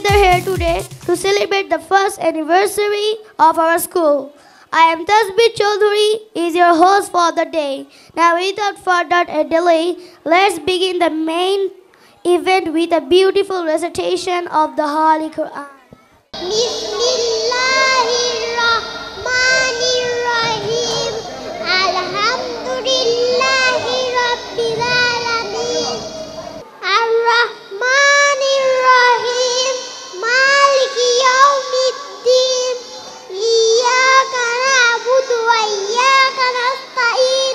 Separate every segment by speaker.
Speaker 1: together here today to celebrate the first anniversary of our school. I am Tasbih Chaudhary, is your host for the day. Now without further delay, let's begin the main event with a beautiful recitation of the Holy Quran.
Speaker 2: Bismillahirrahmanirrahim. Alhamdulillahi Rabbil Alamin. Ar-Rahmanir-Rahim. Maliki Yawmiddin. Iyyaka na'budu wa iyyaka nasta'in.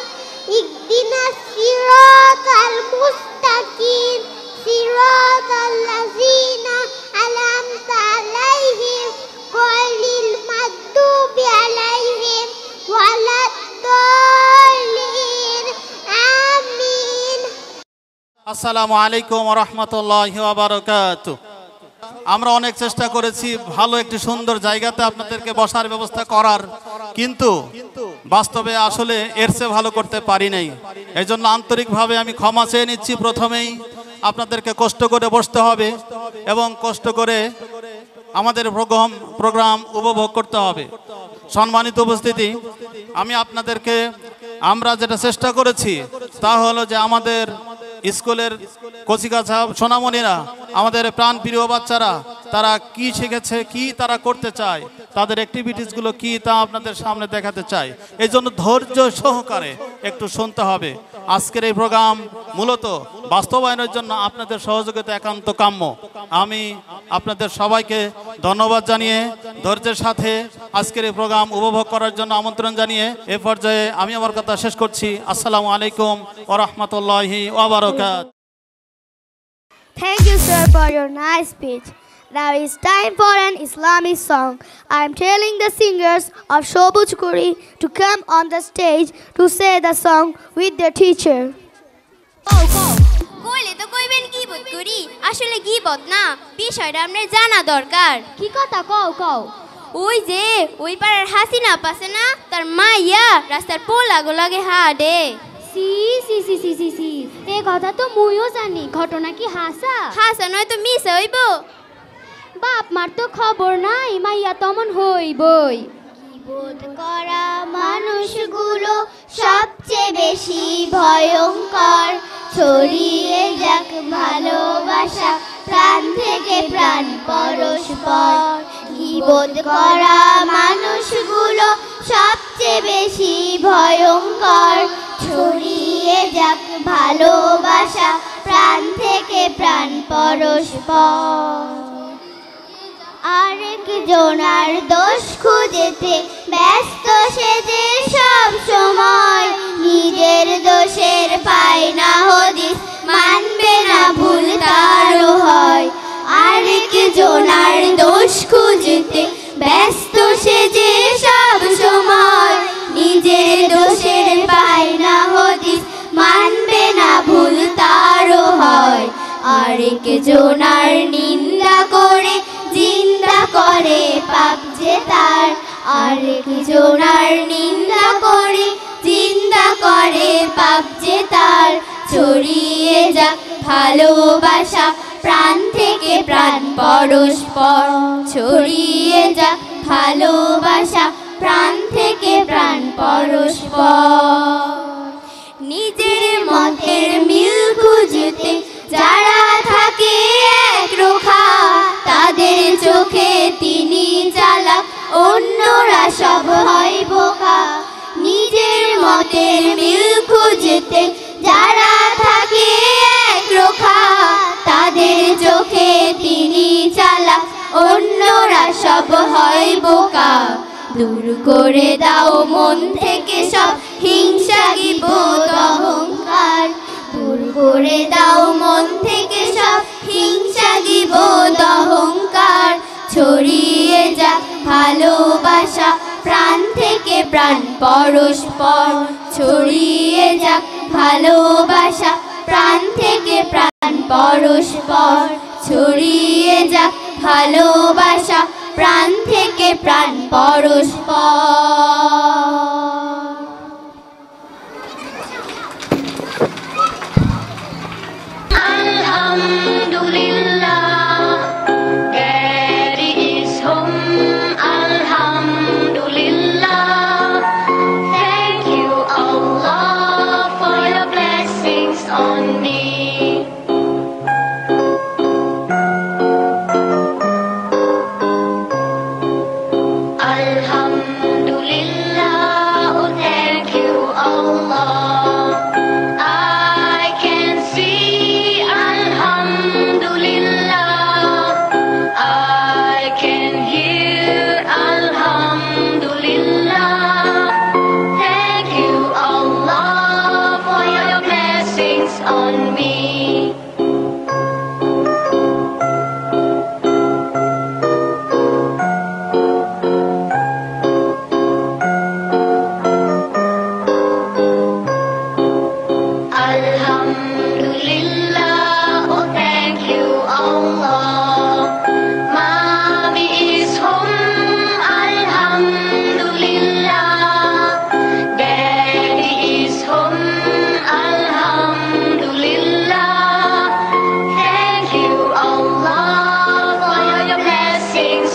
Speaker 2: Ihdinas siratal mustaqim. Siratal ladzina an'amta 'alaihim ghairil maghdubi 'alaihim waladdallin. Amin.
Speaker 3: আসসালামু আলাইকুম ওয়া রাহমাতুল্লাহি ওয়া বারাকাতুহু। আমরা অনেক চেষ্টা করেছি ভালো একটি সুন্দর জায়গাতে আপনাদেরকে বসার ব্যবস্থা করার, কিন্তু বাস্তবে আসলে এর চেয়ে ভালো করতে পারি নাই। এজন্য আন্তরিকভাবে আমি ক্ষমা চেয়ে নিচ্ছি। প্রথমেই আপনাদেরকে কষ্ট করে বসতে হবে এবং কষ্ট করে আমাদের প্রোগ্রাম উপভোগ করতে হবে। সম্মানিত উপস্থিতি, আমরা যেটা চেষ্টা করেছি তা হলো যে আমাদের স্কুলের কচিকাছা সোনামণিরা, আমাদের প্রাণপ্রিয় বাচ্চারা, তারা কি শিখেছে, কি তারা করতে চায়, তাদের অ্যাক্টিভিটিসগুলো কি তা আপনাদের সামনে দেখাতে চাই। এই জন্য ধৈর্য সহকারে একটু শুনতে হবে। আজকের এই প্রোগ্রাম মূলত বাস্তবায়নের জন্য আপনাদের সহযোগিতা একান্ত কাম্য। আমি আপনাদের সবাইকে ধন্যবাদ জানিয়ে ধৈর্যের সাথে আজকের এই প্রোগ্রাম উপভোগ করার জন্য আমন্ত্রণ জানিয়ে এ পর্যায়ে আমি আমার কথা শেষ করছি। আসসালামু আলাইকুম ওয়া রাহমাতুল্লাহি ওয়া বারাকাতুহু।
Speaker 1: Thank you, sir, for your nice speech. Now it's time for an Islamic song. I am telling the singers of Shobuj Kuri to come on the stage to say the song with their teacher.
Speaker 4: কইলে তো কইবেন গীবত করি, আসলে গীবত না, বিষয়টা আপনার জানা দরকার।
Speaker 5: কি কথা কও কও?
Speaker 4: ওই যে ওই পাড়ার হাসিনা পাশে না, তার মাইয়া রাস্তার পোলাগো লাগে হাডে।
Speaker 5: সি সি সি সি সি সি, এ কথা তো মুইও জানি। ঘটনা কি হাসা?
Speaker 4: হাসা নয় তো মিশা হইব।
Speaker 5: বাপ মার তো খবর নাই, মাইয়া তমন হইবই।
Speaker 2: বোধ করা মানুষগুলো সবচেয়ে বেশি ভয়ঙ্কর। ছড়িয়ে যাক ভালোবাসা প্রাণ থেকে প্রাণ পরস্পর। বোধ করা মানুষগুলো সবচেয়ে বেশি ভয়ঙ্কর। ছড়িয়ে যাক ভালোবাসা প্রাণ থেকে প্রাণ পরস্পর। আরেকজনার দোষ খুঁজেতে ব্যস্ত সে যে সব সময়। নিজের দোষের পায় না হদিস, মানবে না ভুল তারও হয়। আরেকজনার দোষ খুঁজতে ব্যস্ত সে যে সব সময়। নিজের দোষের পায় না হদিস, মানবে না ভুল তারও হয়। আরেকজনার নিন্দা করে জিন্দা করে পাপ যে তার। আরেকজনার নিন্দা করে জিন্দা করে পাপ যে তার। ছড়িয়ে যাক ভালোবাসা প্রাণ থেকে প্রাণ পরস্পর। ছড়িয়ে যাক ভালোবাসা প্রাণ থেকে প্রাণ পরস্পর। নিজের মতের মিল খুঁজতে যারা থাকে একরোখা, তাদের চোখে তিনি চালাক, অন্যরা সব হয় বোকা। নিজের মতের মিল খুঁজতে যারা থাকে একরোখা, তাদের চোখে তিনি চালাক, অন্যরা সব হয় বোকা। দূর করে দাও মন থেকে সব হিংসা গীবত অহংকার। দূর করে দাও মন থেকে সব হিংসা গীবত অহংকার। ছড়িয়ে যাক ভালোবাসা প্রাণ থেকে প্রাণ পরস্পর। ছড়িয়ে যাক ভালোবাসা প্রাণ থেকে প্রাণ পরস্পর। ছড়িয়ে যাক ভালোবাসা প্রাণ থেকে প্রাণ পরস্পর।
Speaker 6: Alhamdulillah.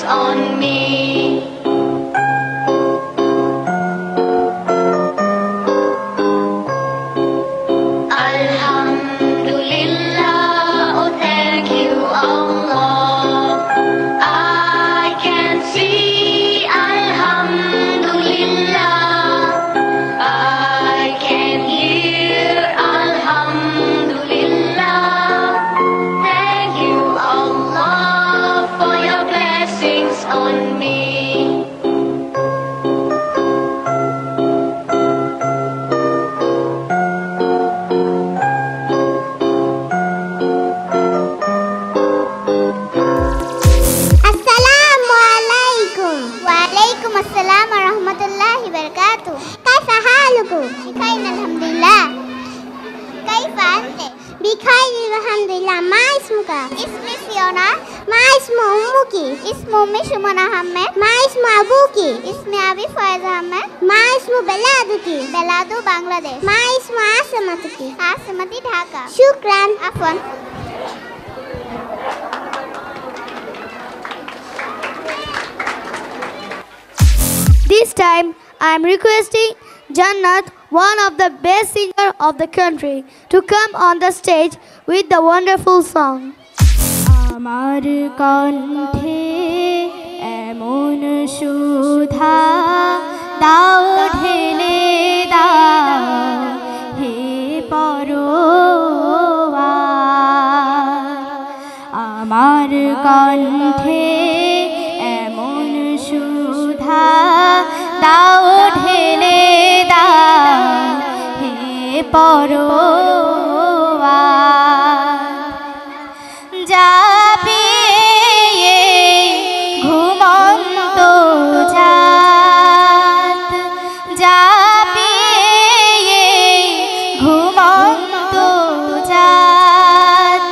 Speaker 2: on me. Alhamdulillah, oh thank you Allah. I can see, Alhamdulillah. I can hear, Alhamdulillah. Thank you Allah for your blessings on me.
Speaker 6: Assalamualaikum. Waalaikumsalam warahmatullahi wabarakatuh. Kaifa halukum? Bikhair alhamdulillah. Kaifa ante? Bikhair alhamdulillah. Ma ismuka? Ismi Fiona. Ma ismu ummuki? Ismu ummi Shuman Ahmed. Ma ismu abuki? Ismi Abi Faiz Ahmed. Ma ismu beladuki? Beladu Bangladesh. Ma ismu Asamatuki? Asamati Dhaka. Shukran. Afwan.
Speaker 1: This time, I am requesting Jannat, one of the best singers of the country, to come on the stage with the wonderful song.
Speaker 5: আমার কণ্ঠে এমন সুধা দাও ঢেলে দাও হে পরোয়ার আমার কণ্ঠে এমন সুধা দাও ঢেলে দাও হে পরোয়ার যাবে ঘুমন্ত জাত যাবে ঘুমন্ত জাত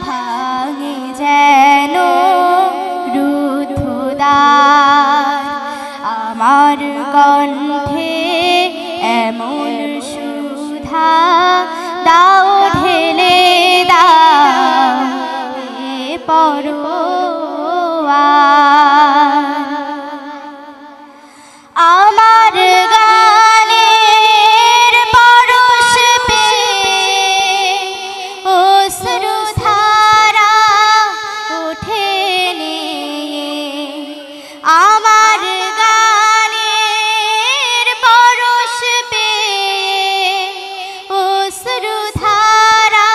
Speaker 5: ভাঙে যেন রুদ্ধদ্বার আমার কণ্ঠে এমন সুধা দাও ঢেলে দাও হে পরোয়ার আমার গানের পরশ পেয়ে অশ্রুধারা ওঠে নে আমার গানের পরশ পেয়ে অশ্রুধারা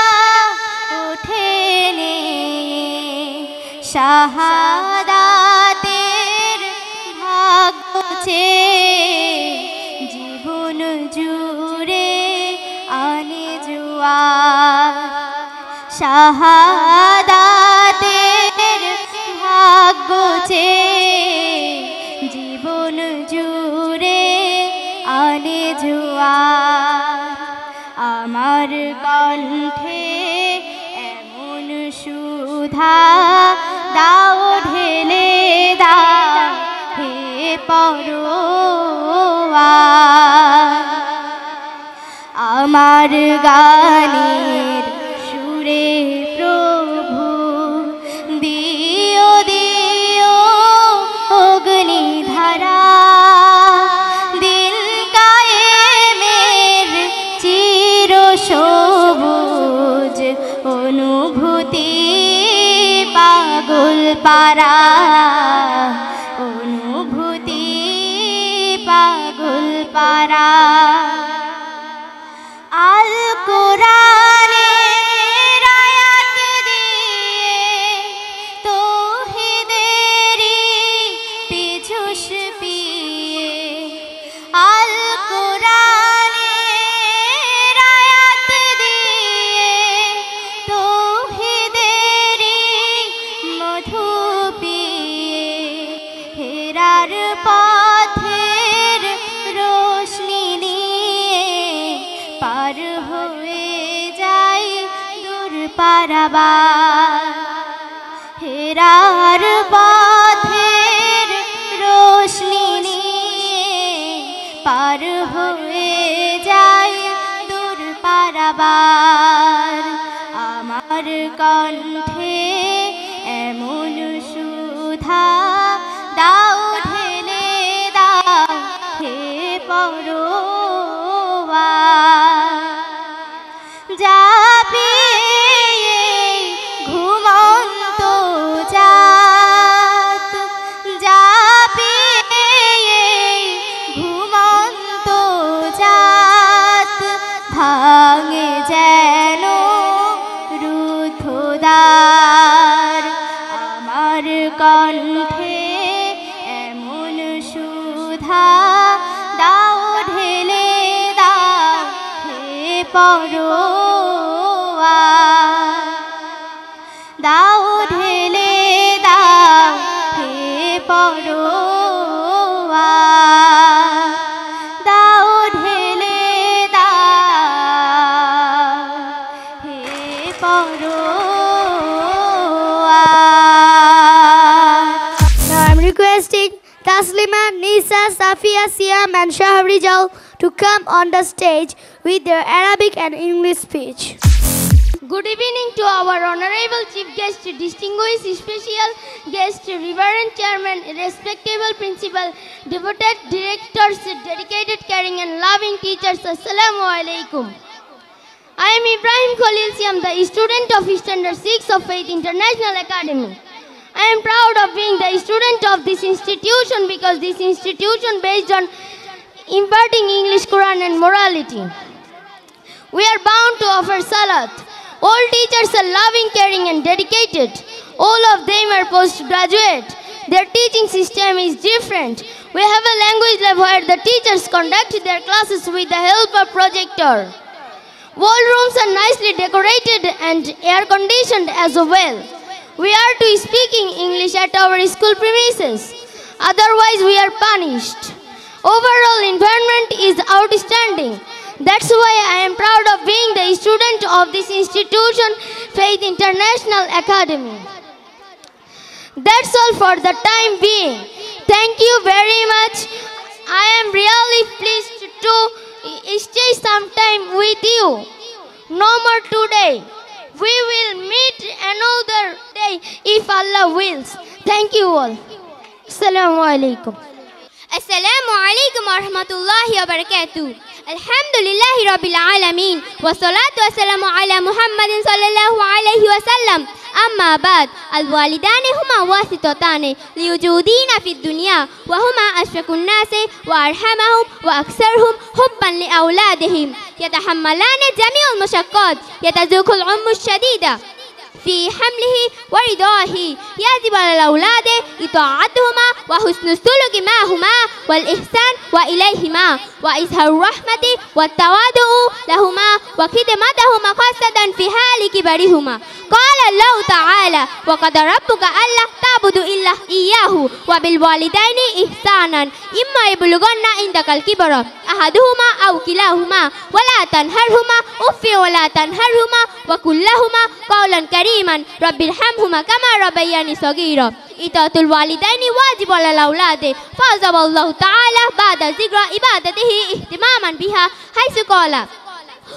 Speaker 5: ওঠে নে শাহাদাতের ভাগ্য চেয়ে জীবন জুড়ে আনে জোয়ার শাহাদাতের ভাগ্য চেয়ে জীবন জুড়ে আনে জোয়ার আমার কণ্ঠে এমন সুধা দাও ঢেলে দাও হে পরোয়ার আমার গানের সুরে প্রভু দিও দিও অগ্নিধারা দিল কায়েমের চির সবুজ অনুভূতি পাগল পারা অনুভূতি পাগল পারা আল কোরআনের আয়াত দিয়ে তৌহিদেরই পিছুস পিয়ে আল কোরআনের আয়াত দিয়ে তৌহিদেরই মধু পিয়ে হেরার পথের রোশনি নিয়ে পার হয়ে যাই দূর পারাবার হেরার পথের রোশনি নিয়ে পার হয়ে যাই দূর পারাবার আমার কণ্ঠে এমন সুধা
Speaker 4: দাও ঢেলে দাও হে পরোয়ার যাবে ঘুমন্ত জাত যাবে ঘুমন্ত জাত ভাঙে যেন রুদ্ধদ্বার আমার কণ্ঠে এমন সুধা দাও ঢেলে দাও হে পরোয়ার দাও ঢেলে দাও হে পরোয়ার দাও ঢেলে দাও হে পরোয়ার।
Speaker 1: Now I'm requesting Taslima, Nisa, Safia, Siam and Shahrijal to come on the stage with their Arabic and English speech.
Speaker 5: Good evening to our honorable chief guest, distinguished special guest, reverend chairman, respectable principal, devoted directors, dedicated, caring and loving teachers. Assalamu alaikum. I am Ibrahim Khalil Siam, the student of Standard 6 of Faith International Academy. I am proud of being the student of this institution because this institution based on imparting English, Quran and morality. We are bound to offer salat. All teachers are loving, caring and dedicated. All of them are postgraduate. Their teaching system is different. We have a language lab where the teachers conduct their classes with the help of projector. Wall rooms are nicely decorated and air conditioned as well. We are to speaking English at our school premises. Otherwise we are punished. Overall environment is outstanding. That's why I am proud of being the student of this institution, Faith International Academy. That's all for the time being. Thank you very much. I am really pleased to stay some time with you. No more today. We will meet another day if Allah wills. Thank you all. Assalamu alaikum.
Speaker 4: Assalamu alaikum wa rahmatullahi wa barakatuh. Alhamdulillahi rabbil alamin. Wa salatu wa salamu ala Muhammadin sallallahu alayhi wa sallam. Amma ba'd. Al-walidani huma wasitotani liwujudina fi dunya wa huma ashfaqun nasi wa arhamahum wa aksarhum hubban li awladihim. Yatahammalani jami'ul mushaqqat. Yatazuqul ummu shadida في حمله ورضاه يجب على الأولاد إطاعتهما وحسن السلوك معهما والإحسان وإليهما وإظهار الرحمة والتواضع لهما وخدمتهما خاصة في حال كبرهما. قال الله تعالى وقد ربك ألا تعبد إلا إياه وبالوالدين إحسانا إما يبلغن عندك الكبر أحدهما أو كلاهما ولا تنهرهما أف ولا تنهرهما وقل لهما قولا كريما رب ارحمهما كما ربياني صغيرا. إطاعة الوالدين واجب على الأولاد فأوجب الله تعالى بعد ذكر عبادته اهتماما بها حيث قال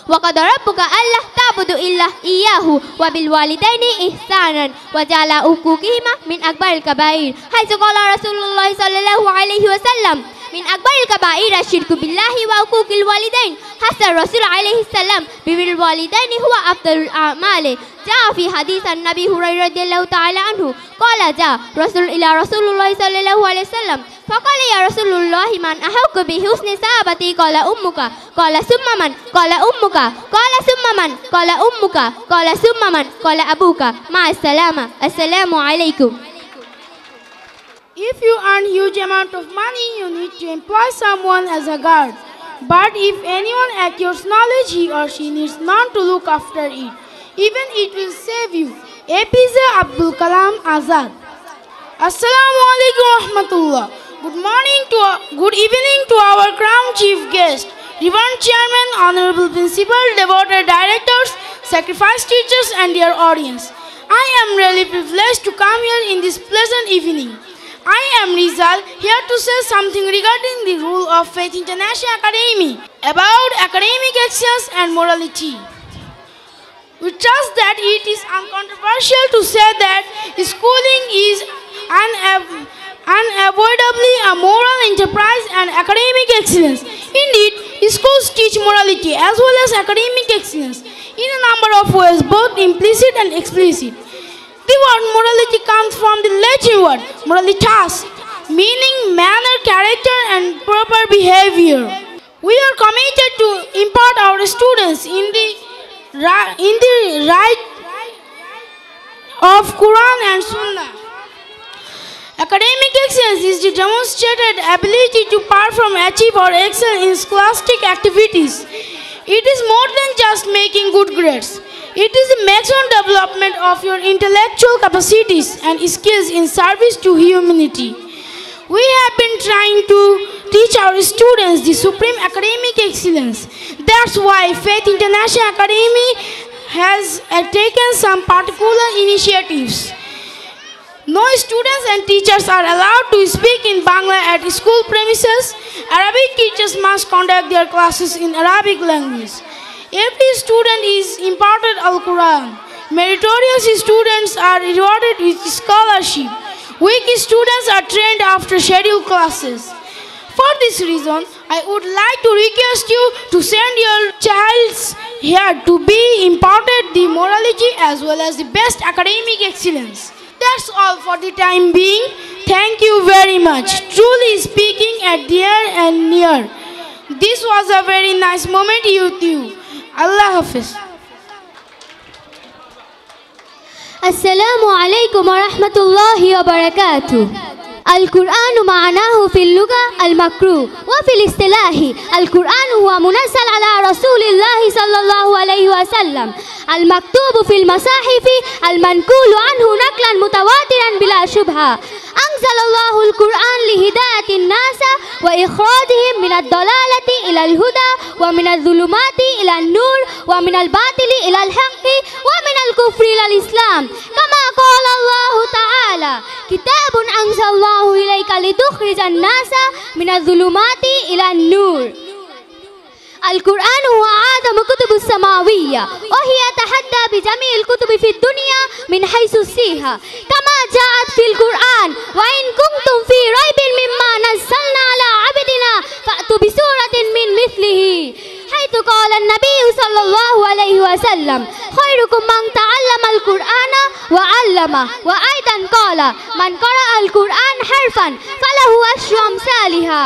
Speaker 4: وقد ربك ألا تعبد إلا إياه وبالوالدين إحسانا وجعل حقوقهما من أكبر الكبائر حيث قال رسول الله صلى الله عليه وسلم من أكبر الكبائر الشرك بالله وحقوق الوالدين. حث الرسول عليه السلام ببر الوالدين هو أفضل الأعمال. جاء في حديث النبي هريرة رضي الله تعالى عنه قال جاء رسول الله صلى الله عليه وسلم فقال يا رسول الله من أحق بحسن صحابتي قال أمك قال ثم من قال أمك قال ثم من قال أمك قال ثم من قال أبوك مع السلامة. السلام عليكم.
Speaker 7: If you earn huge amount of money, you need to employ someone as a guard. But if anyone acquires knowledge, he or she needs none to look after it. Even it will save you. APJ Abdul Kalam Azad. Assalamu alaikum rahmatullah. Good evening to our crown chief guest, Reverend Chairman, Honorable Principal, devoted directors, sacrifice teachers and their audience. I am really privileged to come here in this pleasant evening. I am Rizal, here to say something regarding the role of Faith International Academy about academic excellence and morality. We trust that it is uncontroversial to say that schooling is unavoidably a moral enterprise and academic excellence. Indeed, schools teach morality as well as academic excellence in a number of ways, both implicit and explicit. The word morality comes from the Latin word moralitas, meaning manner, character, and proper behavior. We are committed to impart our students in the right of Quran and Sunnah. Academic excellence is the demonstrated ability to perform, achieve, or excel in scholastic activities. It is more than just making good grades. It is the maximum development of your intellectual capacities and skills in service to humanity. We have been trying to teach our students the supreme academic excellence. That's why Faith International Academy has taken some particular initiatives. No students and teachers are allowed to speak in Bangla at school premises. Arabic teachers must conduct their classes in Arabic language. Every student is imparted Al-Quran. Meritorious students are rewarded with scholarship. Weak students are trained after scheduled classes. For this reason, I would like to request you to send your child here to be imparted the morality as well as the best academic excellence. That's all for the time being. Thank you very much. Truly speaking at dear and near. This was a very nice moment with you. Allah Hafiz.
Speaker 4: Assalamu alaikum wa rahmatullahi wa barakatuh. القرآن معناه في اللغة المكروه وفي الاصطلاح القرآن هو منزل على رسول الله صلى الله عليه وسلم المكتوب في المصاحف المنقول عنه نقلا متواترا بلا شبهة أنزل الله القرآن لهداية الناس وإخراجهم من الضلالة إلى الهدى ومن الظلمات إلى النور ومن الباطل إلى الحق ومن الكفر إلى الإسلام كما قال الله تعالى كتاب أنزل الله إليك لتخرج الناس من الظلمات إلى النور. القرآن هو أعظم كتب السماوية وهي تحدى بجميع الكتب في الدنيا من حيث الصيغة كما جاءت في القرآن وإن كنتم في ريب مما نزلنا على عبدنا فأتوا بسورة من مثله حيث قال النبي صلى الله عليه وسلم خيركم من تعلم القرآن وعلمه وأيضا قال من قرأ القرآن حرفا فله أشر أمثالها.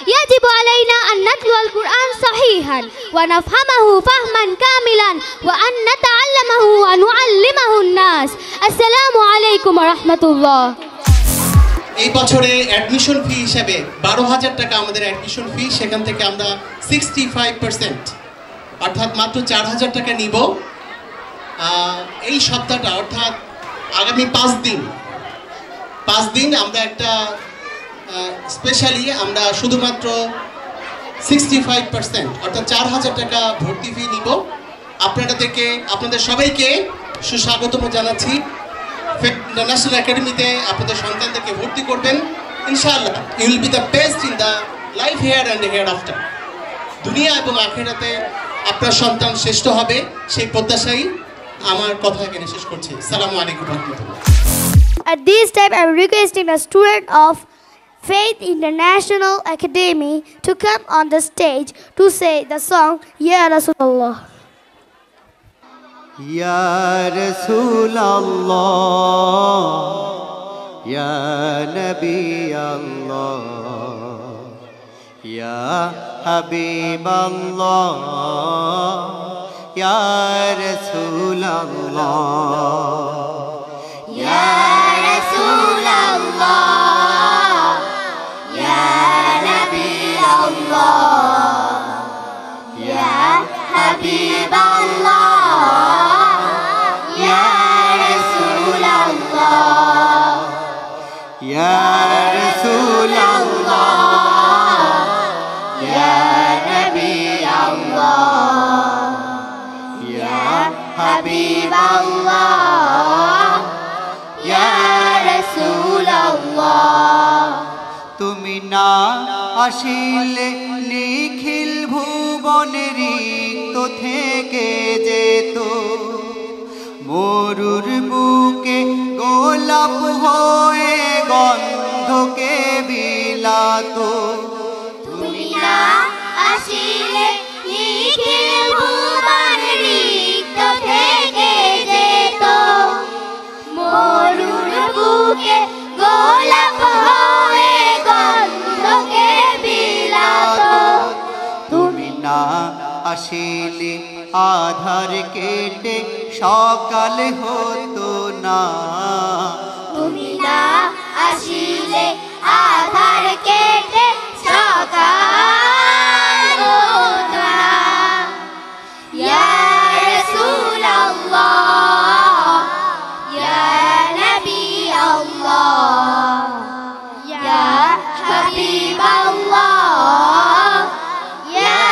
Speaker 4: يجب علينا أن نتلو القرآن صحيحا ونفهمه فهما كاملا وأن نتعلمه ونعلمه الناس. السلام عليكم ورحمة الله.
Speaker 8: এই বছরে admission ফি হিসেবে 12,000 টাকা আমাদের admission ফি, সেখান থেকে আমরা 65% অর্থাৎ মাত্র 4,000 টাকা নিব। এই সপ্তাহটা অর্থাৎ আগামী 5 দিন আমরা একটা স্পেশালি আমরা শুধুমাত্র 65% অর্থাৎ 4,000 টাকা ভর্তি ফি নিব। আপনাদের সবাইকে সুস্বাগতম জানাচ্ছি। ন্যাশনাল একাডেমিতে আপনাদের সন্তানদেরকে ভর্তি করবেন ইনশাআল্লাহ। You will be the best in the life here and হিয়ার আফটার। দুনিয়া এবং আখিরাতে আপনার সন্তান শ্রেষ্ঠ হবে, সেই প্রত্যাশাই আমার কথা এখানে শেষ করছি। আসসালামু আলাইকুম ওয়া রাহমাতুল্লাহ।
Speaker 1: At this time, I am requesting a student of Faith International Academy to come on the stage to say the song Ya Rasulullah.
Speaker 9: Ya Rasulullah, Ya Nabi Allah, Ya Habiballah, Ya Rasulullah,
Speaker 2: Ya Rasulallah, Ya Nabi Allah, Ya Habiballah, Ya Rasulallah,
Speaker 9: Ya Rasulullah,
Speaker 2: Ya Nabi Allah, Ya Habiballah, Ya Rasulallah.
Speaker 9: তুমি না আসিলে নিখিল ভুবন রিক্ত থেকে যেত, মরুর বুকে গোলাপ হয়ে গন্ধকে বেলাত
Speaker 2: তুমি না আসিলে নিখিল ভুবন রিক্ত থেকে যেত মরুর বুকে গোলাপ হয়ে গন্ধকে বিলাত
Speaker 9: তুমি না আসিলে আধার কেটে সকাল হতো না
Speaker 2: তুমি না আসিলে আধার কেটে সকাল হতো না ইয়া রাসূলুল্লাহ ইয়া নবী আল্লাহ ইয়া হাবিবাল্লাহ ইয়া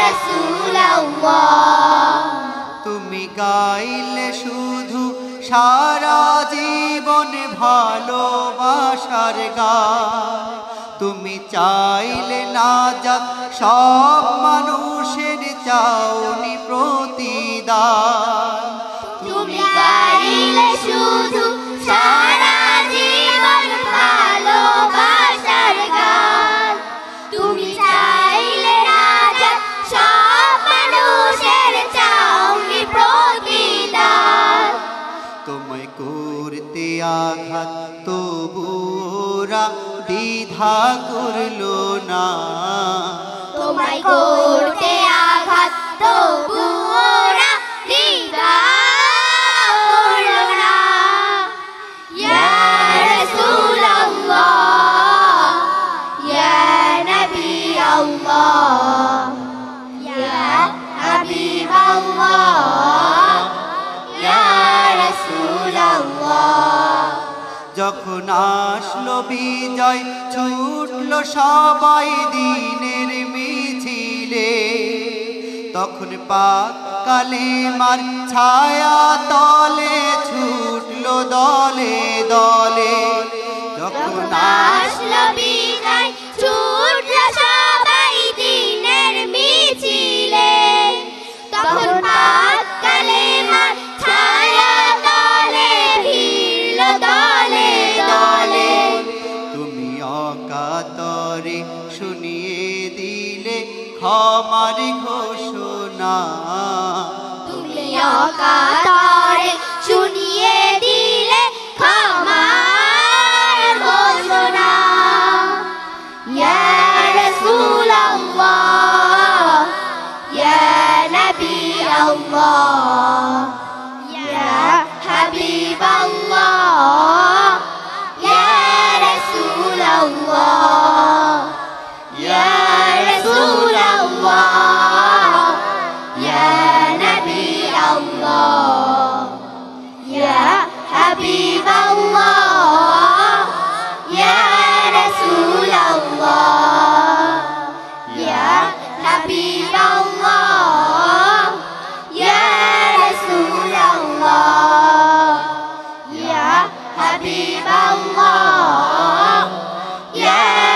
Speaker 2: রাসূলুল্লাহ
Speaker 9: তুমি গাইলে শুধু সারা জীবন ভালোবাসার গান তুমি চাইলে নাজাত সব মানুষের চাওনি প্রতিদান
Speaker 2: তুমি গাইলে শুধু সারা জীবন ভালোবাসার গান তুমি চাইলে রাজা সব মানুষের চাওনি প্রতিদান
Speaker 9: তোমায় করতে আঘাত তবু ওরা দ্বিধা করলো না
Speaker 2: তোমায় করতে আঘাত তবু ওরা দ্বিধা করলো না ইয়া রাসূলুল্লাহ ইয়া নবী আল্লাহ ইয়া হাবিবাল্লাহ ইয়া রাসূলুল্লাহ
Speaker 9: যখন আসলো বিজয় ছুটলো সবাই দিনের মিছিলে তখন পাক কালেমার ছায়া তলে ছুটলো দলে দলে যখন
Speaker 2: আসলো বিজয় ছুটলো সবাই দিনের মিছিলে তখন পাক কালেমার ছায়া তলে ভিড়লো দলে দলে
Speaker 9: তুমি অকাতরে শুনিয়ে দিলে ক্ষমার ঘোষণা
Speaker 2: তুমি অকাতরে শুনিয়ে দিলে ক্ষমার ঘোষণা ইয়া রাসূলুল্লাহ ইয়া নবী আল্লাহ ইয়া হাবিবাল্লাহ ইয়া রাসূলুল্লাহ ইয়া রাসূলুল্লাহ ইয়া নবী আল্লাহ ইয়া হাবিবাল্লাহ ইয়া রাসূলুল্লাহ ইয়া হাবিবাল্লাহ ইয়া রাসূলুল্লাহ ইয়া হাবিবাল্লাহ ইয়া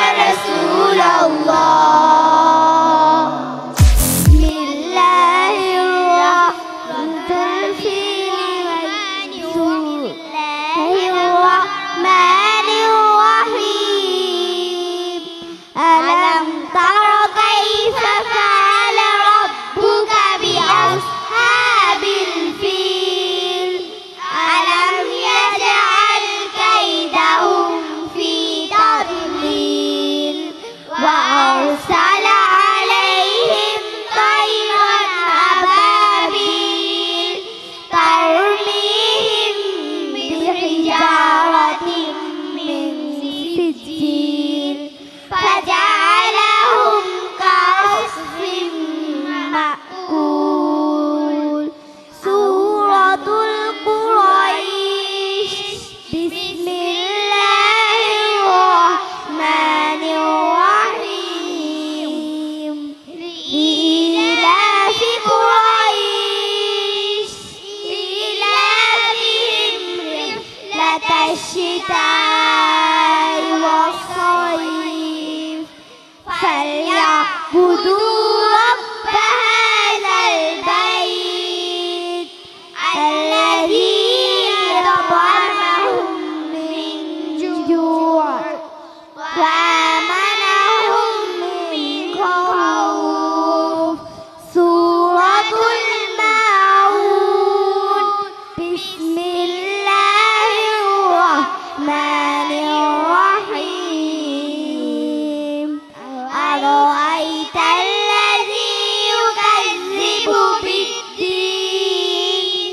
Speaker 6: أرأيت الذي يكذب بالدين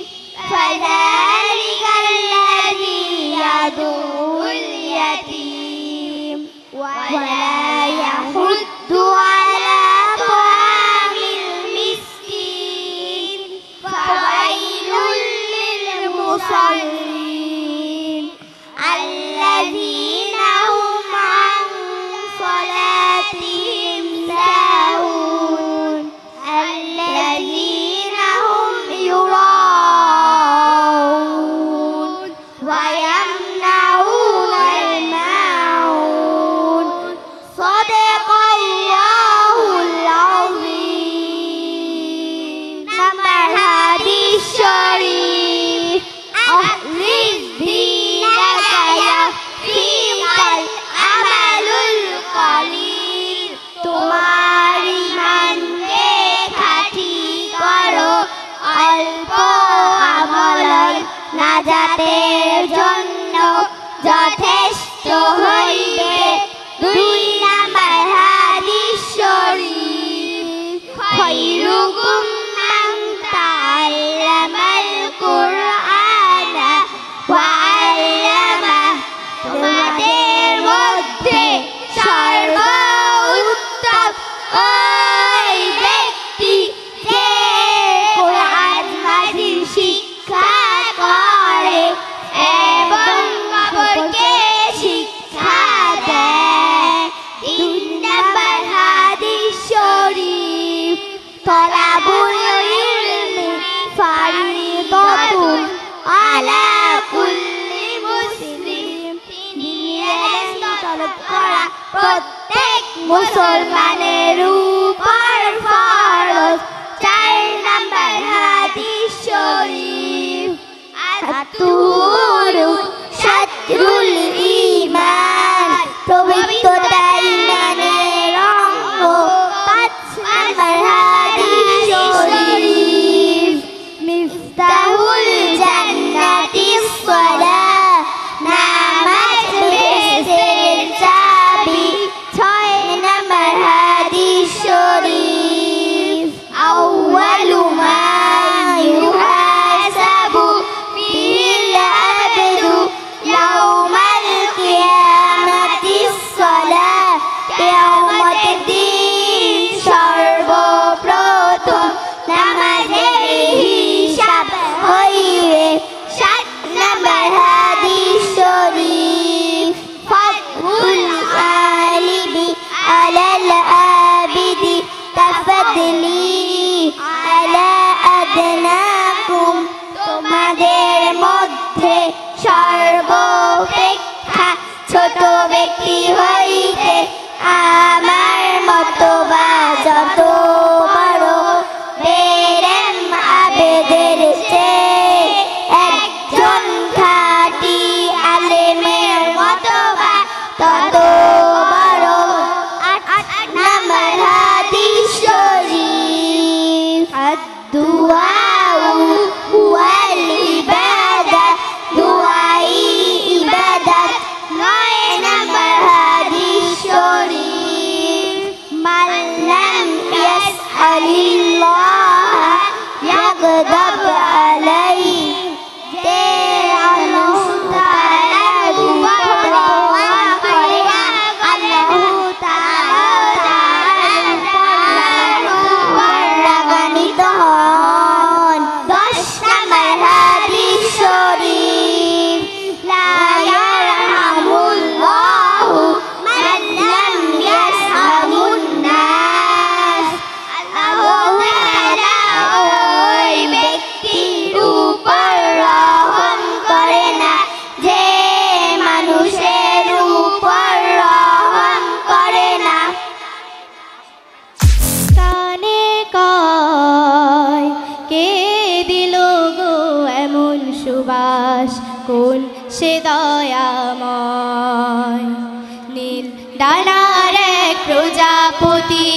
Speaker 6: فذلك الذي يدعو اليتيم ولا يحض على طعام المسكين فويل للمصلين الذين هم عن صلاتهم ساهون الذين هم يراءون ويمنعون الماعون صدق الله العظيم. Number Hadith Sharif أحرز دينك يكفيك الأمل القليل তোমার ইমানকে খাঁটি করো অল্প আমল নাজাতের জন্য যথেষ্ট হইবে। 2 নাম্বার হাদিস শরীফ খায়রুকুম মান তাআল্লামাল কুরআন ওয়া আল্লামা তোমাদের মধ্যে সর্বোত্তম ওই ব্যক্তি যে কোরআন হাদিস শিক্ষা করে এবং অপরকে শিক্ষা দেয়। 3 নাম্বার হাদিস শরীফ তলাবুল ইলমি ফারিদাতুন আলা কুল্লি মুসলিম দিনের তলব করা প্রত্যেক মুসলমানের উপর ফরজ। 4 নাম্বার হাদিস শরীফ আত-তুহুরু শাতরুল ঈমান পবিত্রতা ঈমানের অঙ্গ। 5 নাম্বার হাদিস শরীফ মিফতাহুল জান্নাতিস সালাহ নামাজ বেহেশতের চাবি। 6 নাম্বার হাদিস শরীফ আউয়ালু মা ইউহাসাবু বিহিল আবদু ইয়াউমাল কিয়ামাতিস সালাহ কিয়ামতের দিন সর্বপ্রথম নামাজের হিসাব হইবে। 7 নাম্বার হাদিস শরীফ ফাদহুল আলিমি আলাল আবিদি কাফাদলি আলা আদনাকুম তোমাদের মধ্যে সর্বাপেক্ষা ছোট ব্যক্তি হইতে আমার মতো বা যত বড় বেরেম আবেদের চেয়ে একজন খাঁটি আলেমের মতো বা তত বড়। 8 নাম্বার হাদিস শরীফ আদ-দুআউ ওয়াল ইবাদা দুআই ইবাদাত। 9 নাম্বার হাদিস শরীফ মান লাম ইয়াসআলিল্লাহ ইয়াগদাব আলাইহি যে আল্লাহ তাআলা দোয়া করে আল্লাহ তাআলা রাগান্বিত হন। 10 নাম্বার হাদিস শরীফ লা ইয়ারহামুল্লাহু মান লাম ইয়ারহামুন নাস আল্লাহ তাআলা ওই ব্যক্তির উপর রহম করে না যে মানুষের উপর রহম করে না।
Speaker 2: কানে কয় কে দিল গো এমন সুবাস কোন সে দয়াময় নীল ডানার এক প্রজাপতি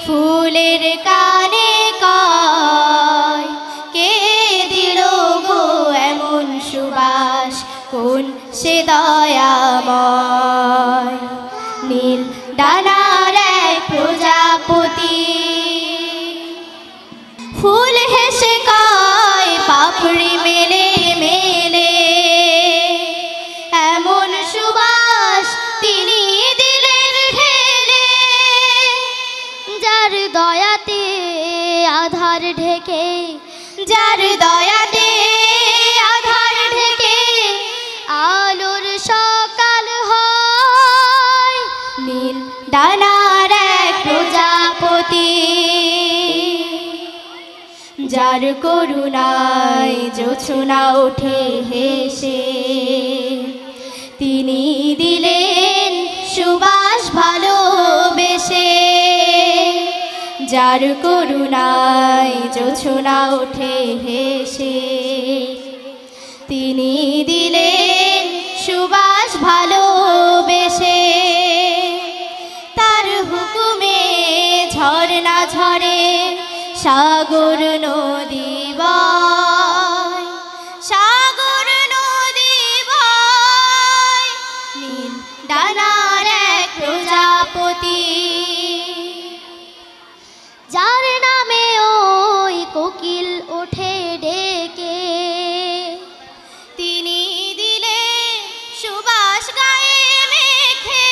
Speaker 2: ফুলের কানে কয় কে দিল গো এমন সুবাস কোন সে দয়াময় নীল ডানার এক প্রজাপতি ফুল হেসে কয় পাপড়ি মেলে মেলে এমন সুবাস তিনি দিলেন ঢেলে
Speaker 1: যার দয়াতে আধার ঢেকে
Speaker 2: যার দয়াতে আধার ঢেকে
Speaker 1: আলোর সকাল হয়
Speaker 2: নীল ডানার এক প্রজাপতি যার করুণায় জোছনা ওঠে হেসে তিনি দিলেন সুবাস ভালোবেসে যার করুণায় জোছনা ওঠে হেসে তিনি দিলেন সুবাস ভালোবেসে তার হুকুমে ঝরনা ঝরে সাগর নদী বয় সাগর নদী বয় নীল ডানার এক প্রজাপতি
Speaker 1: যার নামে ওই কোকিল ওঠে ডেকে
Speaker 2: তিনি দিলেন সুবাস গায়ে মেখে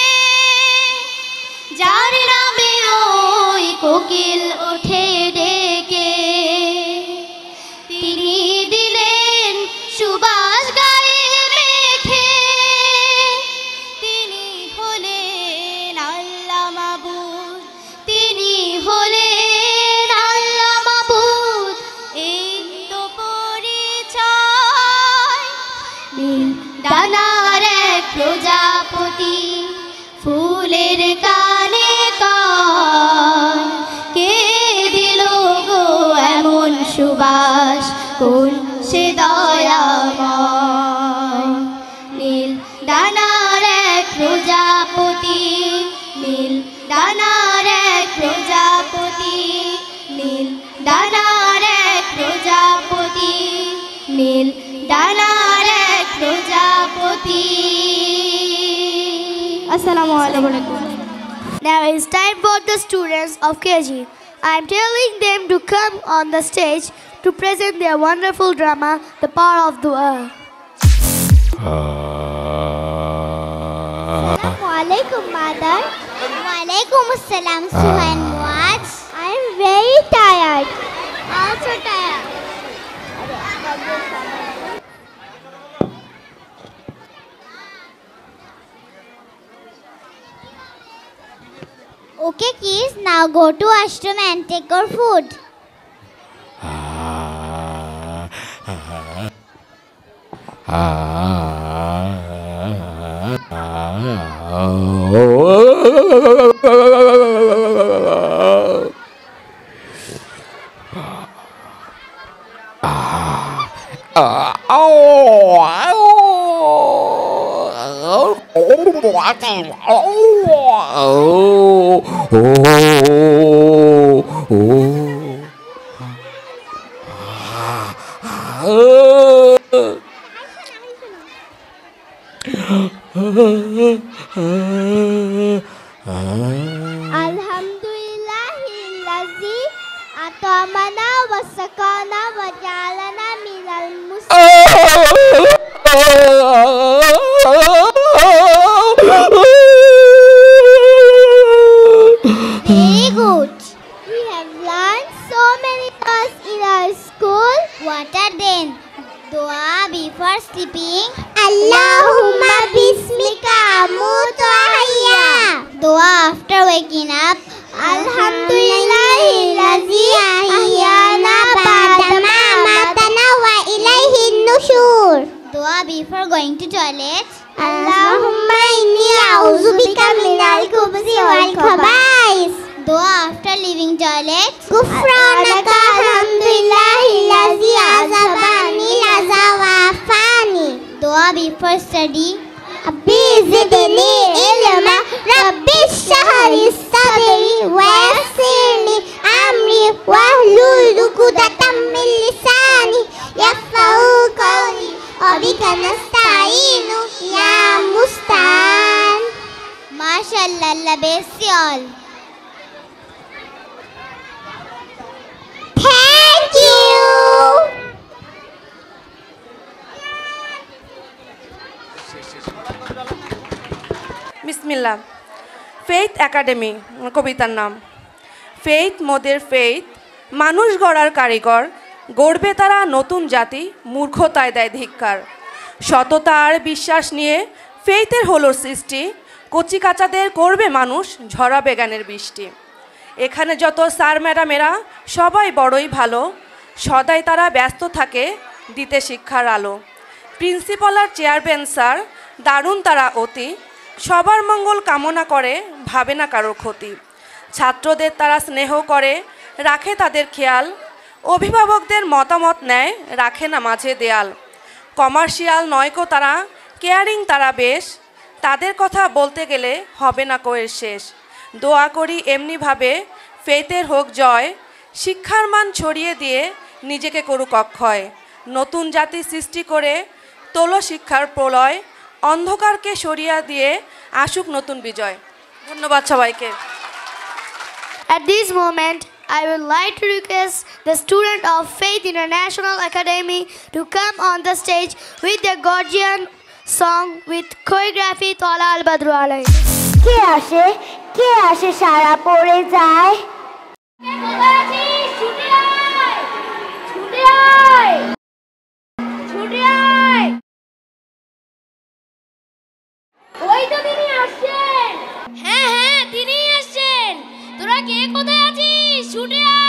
Speaker 2: যার নামে ওই কোকিল ওঠে ডেকে তিনি দিলেন সুবাস গায়ে মেখে তিনি হলেন আল্লাহ মাবুদ তিনি হলেন আল্লাহ মাবুদ এই তো পরিচয় নীল ডানার এক প্রজাপতি ফুলের কানে কয় কে দিল গো এমন সুবাস কোন সে দয়াময় নীল ডানার এক প্রজাপতি নীল ডানার এক প্রজাপতি নীল ডানার এক প্রজাপতি নীল ডানার এক প্রজাপতি আসসালামু আলাইকুম
Speaker 1: Now it's time for the students of KG. I am telling them to come on the stage to present their wonderful drama, The Power of Dua.
Speaker 6: Assalamualaikum, mother. Walaikum assalam, Suhan Muaz. I am very tired. Also tired. Okay, kids, now go to ashram and take your food. Alhamdulillahillazi atamana wa sakana wa jalana minal Very good. We have learned so many thoughts in our school. What are they? Dua before sleeping. Allahumma bismika amutu wa ahya. Dua after waking up. Alhamdulillahillazi ahyana ba'dama amatana wa ilayhi nushur. Dua before going to toilet. Allahumma inni a'udhu bika minal khubuthi wal khaba'is. Dua after leaving toilet. Ghufranaka alhamdulillahillazi azabani laza wa afani. Dua before study. Rabbi zidni ilma, Rabbi shrah li sadri wa yassir li amri wahlul 'uqdatam min lisani yafqahu qawli wa bika nasta'inu ya musta'an. MashaAllah, Allah bless you all.
Speaker 10: বিসমিল্লাহ। Faith academy কবিতার নাম। Faith মোদের faith, মানুষ গড়ার কারিগর, গড়বে তারা নতুন জাতি, মূর্খতায় দেয় ধিক্কার। সততা আর বিশ্বাস নিয়ে ফেইথের হলো সৃষ্টি, কচি কাচাদের করবে মানুষ, ঝরাবে জ্ঞানের বৃষ্টি। এখানে যত স্যার ম্যাডামেরা সবাই বড়ই ভালো, সদাই তারা ব্যস্ত থাকে দিতে শিক্ষার আলো। প্রিন্সিপাল আর চেয়ারম্যান স্যার দারুণ তারা অতি, সবার মঙ্গল কামনা করে, ভাবে না কারো ক্ষতি। ছাত্রদের তারা স্নেহ করে, রাখে তাদের খেয়াল, অভিভাবকদের মতামত নেয়, রাখে না মাঝে দেয়াল। কমার্শিয়াল নয়কো তারা, কেয়ারিং তারা বেশ, তাদের কথা বলতে গেলে হবে না কোয়ের শেষ। দোয়া করি এমনিভাবে ফেইথের হোক জয়, শিক্ষার মান ছড়িয়ে দিয়ে নিজেকে করুক অক্ষয়। নতুন জাতি সৃষ্টি করে তোলো শিক্ষার প্রলয়, অন্ধকারকে সরিয়ে দিয়ে আসুক নতুন বিজয়। ধন্যবাদ সবাইকে।
Speaker 1: At this moment, I would like to request the student of Faith International Academy to come on the stage with their Gorgian song with choreography Tola Al Badru Alai.
Speaker 6: কে আসে সারা পড়ে যায়।
Speaker 5: ওই তো তিনি আসছেন। হ্যাঁ হ্যাঁ তিনিই আসছেন। তোরা কে কোথায় আছিস? ছুটে আয়।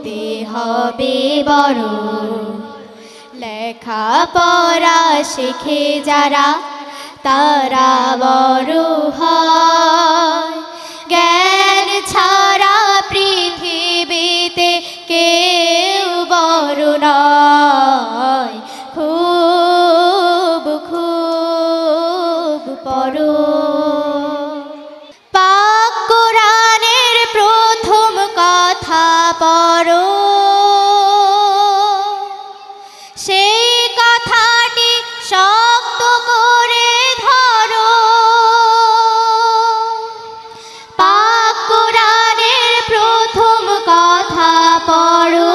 Speaker 2: হতে হবে বড় লেখাপড়া শিখে যারা তারা বড় হয় জ্ঞান ছাড়া পৃথিবীতে কেউ বড় নয় খুব খুব পড়ো পাক কোরআনের প্রথম কথা পড়ো সেই কথাটি শক্ত করে ধরো পাক কোরআনের প্রথম কথা পড়ো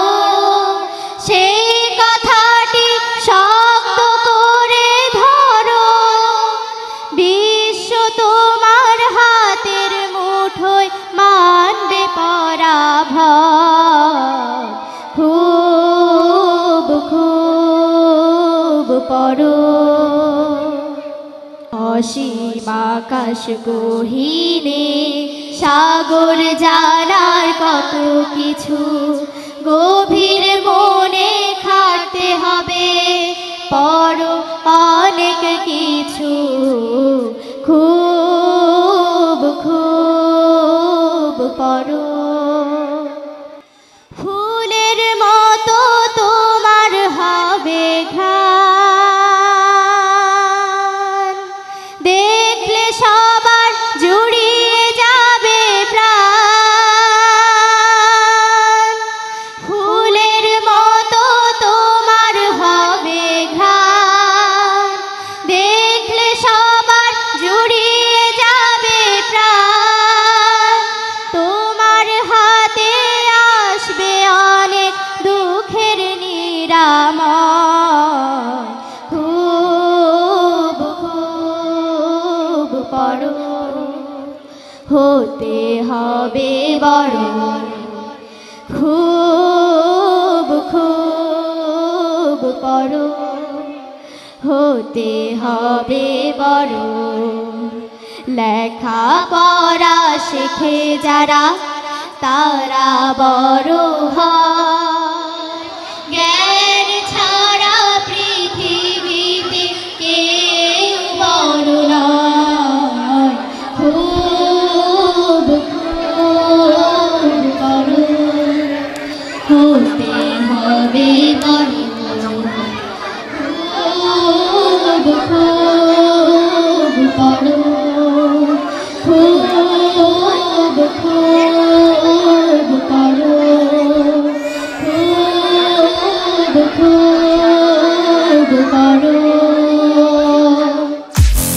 Speaker 2: সেই কথাটি শক্ত করে ধরো বিশ্ব তোমার হাতের মুঠোয় মানবে পরাভব খুব খুব পড়ো অসীম আকাশ গহীনে সাগর জানার কত কিছু গভীর মনে খাটতে হবে পড়ো অনেক কিছু খুব খুব পড়ো ফুলের মতো তোমার হবে ঘ্রাণ দেখলে সবার জুড়িয়ে যাবে প্রাণ ফুলের মতো তোমার হবে ঘ্রাণ দেখলে সবার জুড়িয়ে যাবে প্রাণ তোমার হাতে আসবে অনেক দুঃখের নিরাময় খুব খুব পড়ো হতে হবে বড় খুব খুব পড়ো হতে হবে বড় লেখাপড়া শিখে যারা তারা বড় হয় জ্ঞান ছাড়া পৃথিবীতে কেউ বড় নয় খুব খুব বড় হতে হবে বড় খুব খুব বড় খুব খুব বড় খুব খুব বড়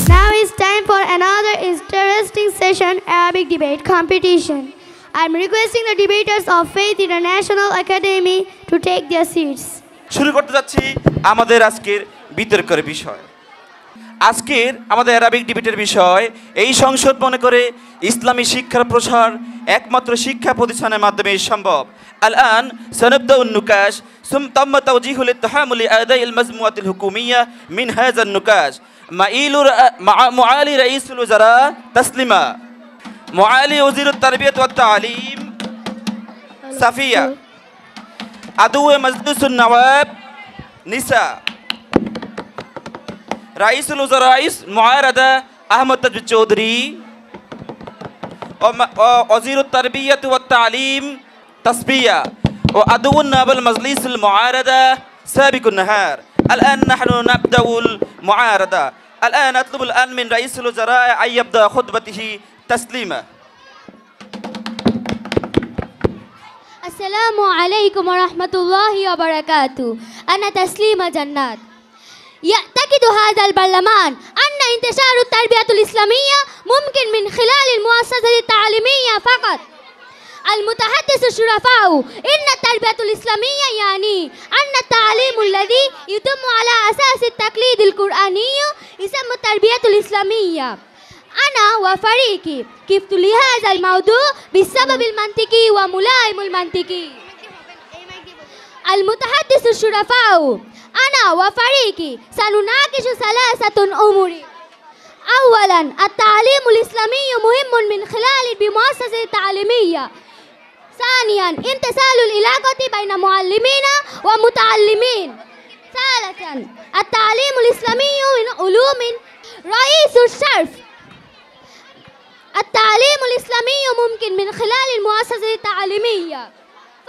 Speaker 1: Now it's time for another interesting session, Arabic debate competition. I'm requesting the debaters of Faith International Academy to take their seats.
Speaker 11: শুরু করতে যাচ্ছি আমাদের আজকের বিতর্কের বিষয় আজকের আমাদের আরবিক ডিবেটের বিষয় এই সংসদ মনে করে ইসলামী শিক্ষার প্রসার একমাত্র শিক্ষা প্রতিষ্ঠানের মাধ্যমে সম্ভব الآن سنبدأ النقاش ثم تم توجيه الاتهام لأداء المجموعة الحكومية من هذا النقاش معالي رئيس الوزراء تسليما معالي وزير التربية والتعليم صفية عضو مجلس النواب نساء رئيس الوزراء معارضة أحمد تجويد چودھری وزير التربية والتعليم تصفية وعضو النائب المجلس المعارضة سابق النهار الآن نحن نبدأ المعارضة الآن أطلب الآن من رئيس الوزراء أن يبدأ خطبته تسليما
Speaker 4: السلام عليكم ورحمة الله وبركاته أنا تسليمة جنات يعتقد هذا البرلمان أن انتشار التربية الإسلامية ممكن من خلال المؤسسة التعليمية فقط المتحدث الشرفاء إن التربية الإسلامية يعني أن التعليم الذي يتم على أساس التقليد القرآني يسمى التربية الإسلامية أنا وفريقي كفت لهذا الموضوع بالسبب المنطقي وملائم المنطقي المتحدث الشرفاء أنا وفريقي سنناقش ثلاثة أمور أولا التعليم الإسلامي مهم من خلال بمؤسسة تعليمية ثانيا امتثال العلاقة بين معلمين ومتعلمين. ثالثا التعليم الإسلامي من علوم رئيس الشرف. التعليم الإسلامي ممكن من خلال المؤسسة التعليمية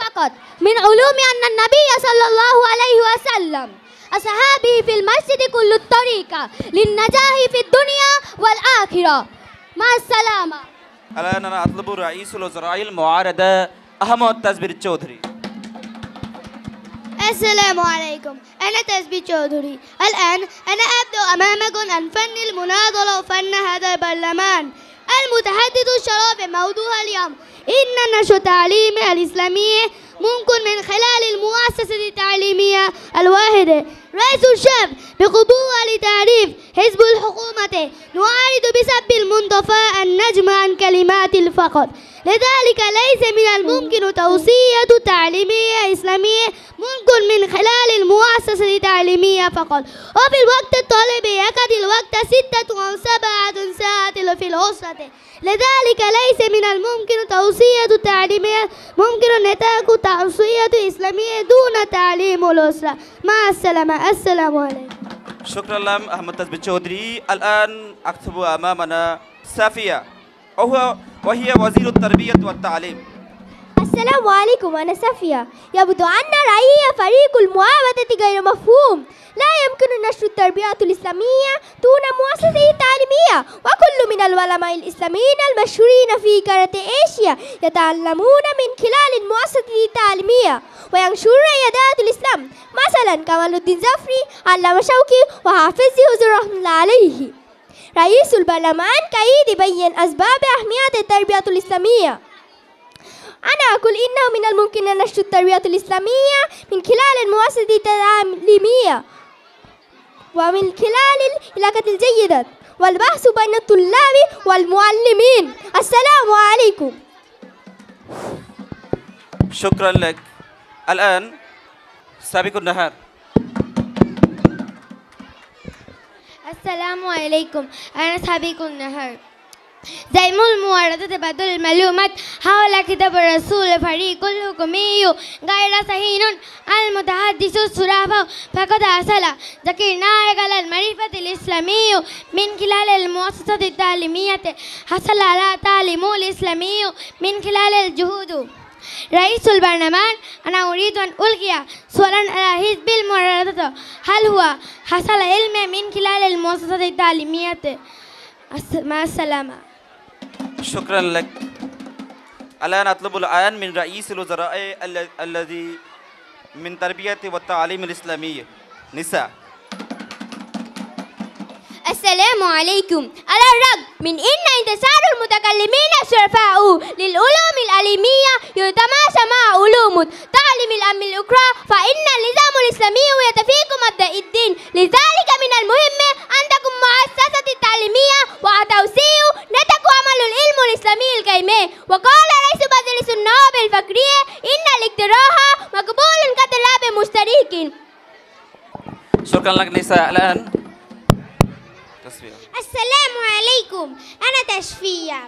Speaker 4: فقط. من علوم أن النبي صلى الله عليه وسلم أصحابه في المسجد كل الطريقة للنجاح في الدنيا والآخرة. مع السلامة.
Speaker 11: الآن أنا أطلب رئيس الوزراء المعارضة أحمد تزبير الچودھری.
Speaker 1: السلام عليكم، أنا تزبي چودھری. الآن أنا أبدأ أمامكم عن فن المناضلة وفن هذا البرلمان. المتحدث الشرف موضوع اليوم إن نشر التعليم الإسلامي ممكن من خلال المؤسسة التعليمية الواحدة. رئيس الشعب بقبول تعريف حزب الحكومة نعارض بسبب المنطفى النجم عن كلمات فقط. لذلك ليس من الممكن توصية تعليمية إسلامية ممكن من خلال المؤسسة التعليمية فقط. وفي الوقت الطالب يكاد الوقت 6 أو 7 ساعات في الأسرة. لذلك ليس من الممكن توصية تعليمية ممكن نتاج توصية إسلامية دون تعليم الأسرة. مع السلامة. السلام عليكم.
Speaker 11: شكرا لك أحمد تزبير الچودھری. الآن أكتب أمامنا صافية وهي وزير التربية والتعليم.
Speaker 12: السلام عليكم، أنا صافية. يبدو أن رأيي فريق المعاودة غير مفهوم. لا يمكن نشر التربية الإسلامية دون مؤسسة تعليمية، وكل من العلماء الإسلاميين المشهورين في قارة آسيا يتعلمون من خلال المؤسسة التعليمية وينشرون عقيدة الإسلام، مثلا كمال الدين زفري، علامة شوقي، وحافظ حضور رحمة الله عليه. رئيس البرلمان كيد يبين أسباب أهمية التربية الإسلامية. أنا أقول إنه من الممكن أن نشر التربية الإسلامية من خلال المؤسسة التعليمية ومن خلال العلاقة الجيدة والبحث بين الطلاب والمعلمين. السلام عليكم.
Speaker 11: شكرا لك. الآن سابق النهار.
Speaker 5: السلام عليكم، أنا سابق النهار. زعيم المعارضة تبادل المعلومات حول كتاب الرسول فريق الحكومي غير صحيح. المتحدث الصرافة فقد حصل ذكرنا على المعرفة الإسلامي من خلال المؤسسة التعليمية. حصل على تعليم الإسلامي من خلال الجهود. رئيس البرلمان، أنا أريد أن ألقي سؤالا على حزب المعارضة، هل هو حصل علم من خلال المؤسسة التعليمية؟ مع السلامة.
Speaker 11: شكرا لك. الآن أطلب الآن من رئيس الوزراء الذي من تربية والتعليم الإسلامية نساء.
Speaker 4: السلام عليكم. على الرغم من أن انتصار المتكلمين الشرفاء للعلوم العلمية يتماشى مع علوم تعليم الأمر الأخرى، فإن النظام الإسلامي يتفق مبدأ الدين. لذلك من المهم أن تكون مؤسسة التعليمية وتوسيع نتاج عمل العلم الإسلامي القيمة. وقال رئيس مجلس النواب الفقرية إن الاقتراح مقبول كطلب مشترك.
Speaker 11: شكرا لك نساء. الآن
Speaker 6: السلام عليكم، أنا تشفية.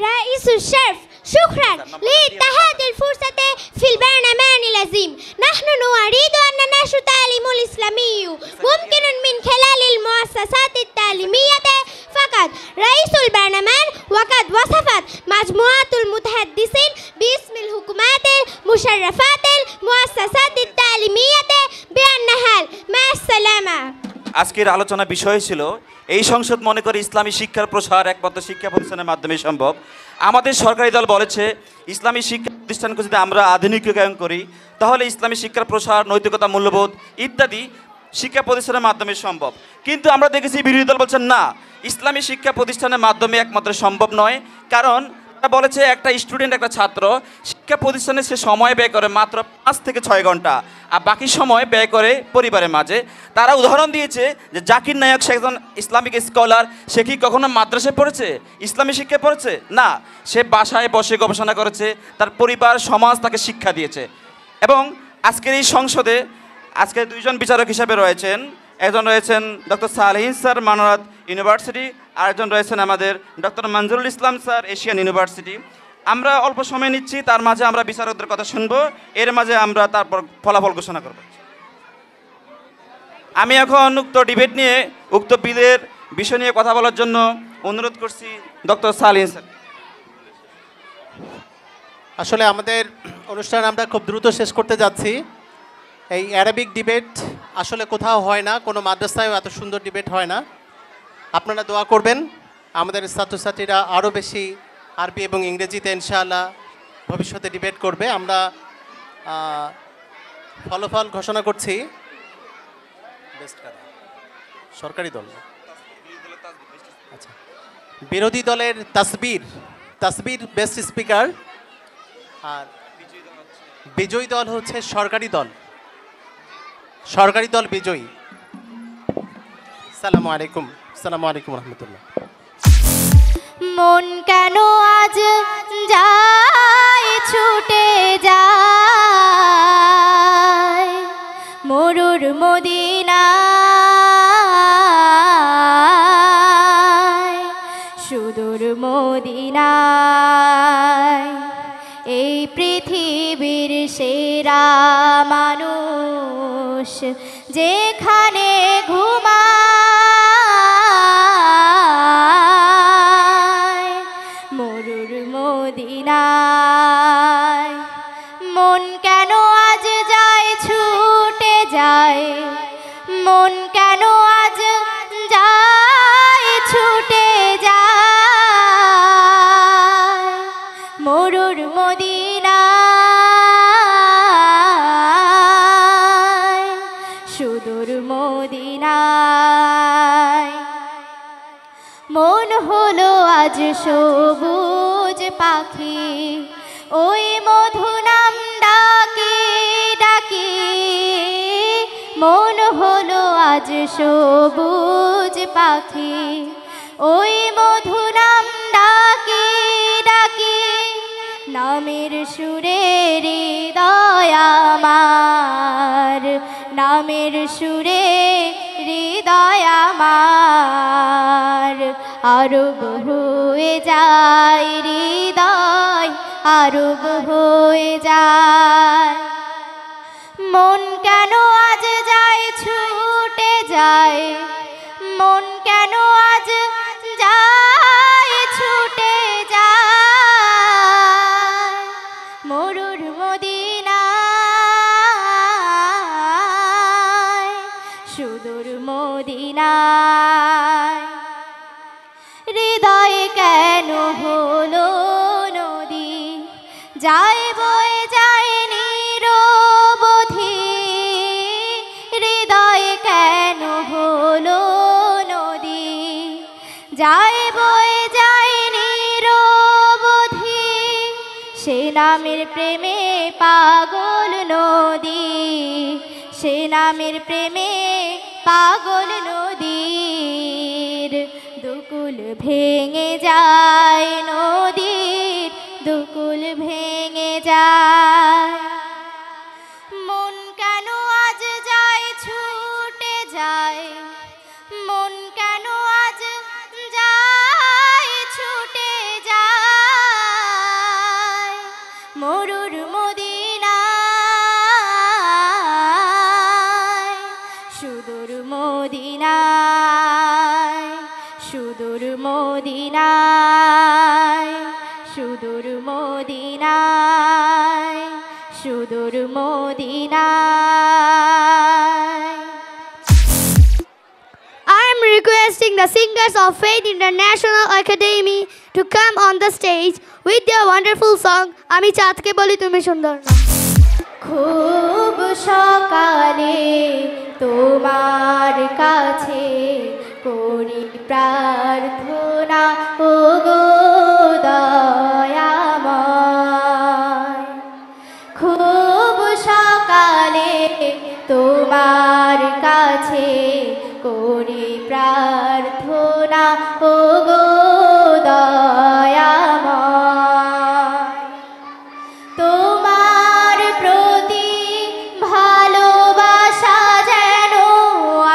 Speaker 6: رئيس الشرف، شكرا لاتخاذ الفرصة في البرلمان العظيم. نحن نريد أن ننشر التعليم الإسلامي ممكن من خلال المؤسسات التعليمية فقط. رئيس البرلمان وقد وصفت مجموعة المتحدثين باسم الحكومات مشرفات المؤسسات التعليمية بأنها مع السلامة.
Speaker 11: আজকের আলোচনা বিষয় ছিল এই সংসদ মনে করে ইসলামী শিক্ষার প্রসার একমাত্র শিক্ষা প্রতিষ্ঠানের মাধ্যমে সম্ভব। আমাদের সরকারি দল বলেছে ইসলামী শিক্ষা প্রতিষ্ঠানকে যদি আমরা আধুনিকায়ন করি তাহলে ইসলামী শিক্ষার প্রসার, নৈতিকতা, মূল্যবোধ ইত্যাদি শিক্ষা প্রতিষ্ঠানের মাধ্যমে সম্ভব। কিন্তু আমরা দেখেছি বিরোধী দল বলছেন না, ইসলামী শিক্ষা প্রতিষ্ঠানের মাধ্যমে একমাত্র সম্ভব নয়। কারণ তারা বলেছে একটা স্টুডেন্ট, একটা ছাত্র শিক্ষা প্রতিষ্ঠানে সে সময় ব্যয় করে মাত্র 5 থেকে 6 ঘন্টা, আর বাকি সময় ব্যয় করে পরিবারের মাঝে। তারা উদাহরণ দিয়েছে যে জাকির নায়ক, সে একজন ইসলামিক স্কলার, সে কি কখনো মাদ্রাসায় পড়েছে, ইসলামী শিক্ষায় পড়েছে? না, সে বাসায় বসে গবেষণা করেছে, তার পরিবার সমাজ তাকে শিক্ষা দিয়েছে। এবং আজকের এই সংসদে আজকে 2 জন বিচারক হিসাবে রয়েছেন। একজন রয়েছেন ডক্টর সালেহীন স্যার, মানরাত ইউনিভার্সিটি, আরেকজন রয়েছেন আমাদের ডক্টর মঞ্জুরুল ইসলাম স্যার, এশিয়ান ইউনিভার্সিটি। আমরা অল্প সময় নিচ্ছি, তার মাঝে আমরা বিচারকদের কথা শুনবো, এর মাঝে আমরা তারপর ফলাফল ঘোষণা করব। আমি এখন উক্ত ডিবেট নিয়ে, উক্ত বিলের বিষয় নিয়ে কথা বলার জন্য অনুরোধ করছি ডক্টর সালিম স্যার।
Speaker 8: আসলে আমাদের অনুষ্ঠান আমরা খুব দ্রুত শেষ করতে যাচ্ছি। এই অ্যারাবিক ডিবেট আসলে কোথাও হয় না, কোনো মাদ্রাসায়ও এত সুন্দর ডিবেট হয় না। আপনারা দোয়া করবেন আমাদের ছাত্রছাত্রীরা আরও বেশি আরবি এবং ইংরেজিতে ইনশাআল্লাহ ভবিষ্যতে ডিবেট করবে। আমরা ফলাফল ঘোষণা করছি। সরকারি দল, আচ্ছা, বিরোধী দলের তাসবির বেস্ট স্পিকার, আর বিজয়ী দল হচ্ছে সরকারি দল বিজয়ী। আসসালামু আলাইকুম রহমতুল্লাহ।
Speaker 13: মন কেন আজ যায় ছুটে যায় মরুর মদিনায়, সুদূর মদিনায়। এই পৃথিবীর সেরা মানুষ যেখানে ঘুমায়, মরুর মদিনায়। মন কেন আজ যায় ছুটে যায়, মন কেন আজ যায় ছুটে যায় মরুর মদিনায়, সুদূর মদিনায়। মন হলো আজ সবুজ পাখি, ওই মধু নাম ডাকি ডাকি। মন হলো আজ সবুজ পাখি, ওই মধু নাম ডাকি ডাকি। নামের সুরে হৃদয় আমার, নামের সুরে হৃদয় আমার। আরব হয়ে যায় হৃদয়, আরব হয়ে যায়। মন কেন আজ যায় ছুটে যায়, মন কেন আজ যায় ছুটে যায় মরুর মদিনায়, সুদূর মদিনায়। হৃদয় কেন হলো নদী, যায় বয়ে যায় নিরবধি। হৃদয় কেন হলো নদী, যায় বয়ে যায় নিরবধি। সে নামের প্রেমে পাগল নদী, সে নামের প্রেমে পাগল নদীর। দুকুল ভেঙে যায় নদীর, দুকুল ভেঙে যায়। মন কেন আজ যায় ছুটে যায়, মন কেন আজ যায় ছুটে যায় মরুর মদিনায়, সুদূর মদিনায়, সুদূর মদিনায়, সুদূর মদিনায়, সুদূর মদিনায়।
Speaker 1: I am requesting the singers of Faith International Academy to come on the stage with their wonderful song Ami Chaatke Boli Tumi Sundar Na।
Speaker 13: খুব সকালে তোমার কাছে করি প্রার্থনা, ও গো দয়াময়। খুব সকালে তোমার কাছে করি প্রার্থনা, ও গো দয়াময়। তোমার প্রতি ভালোবাসা যেন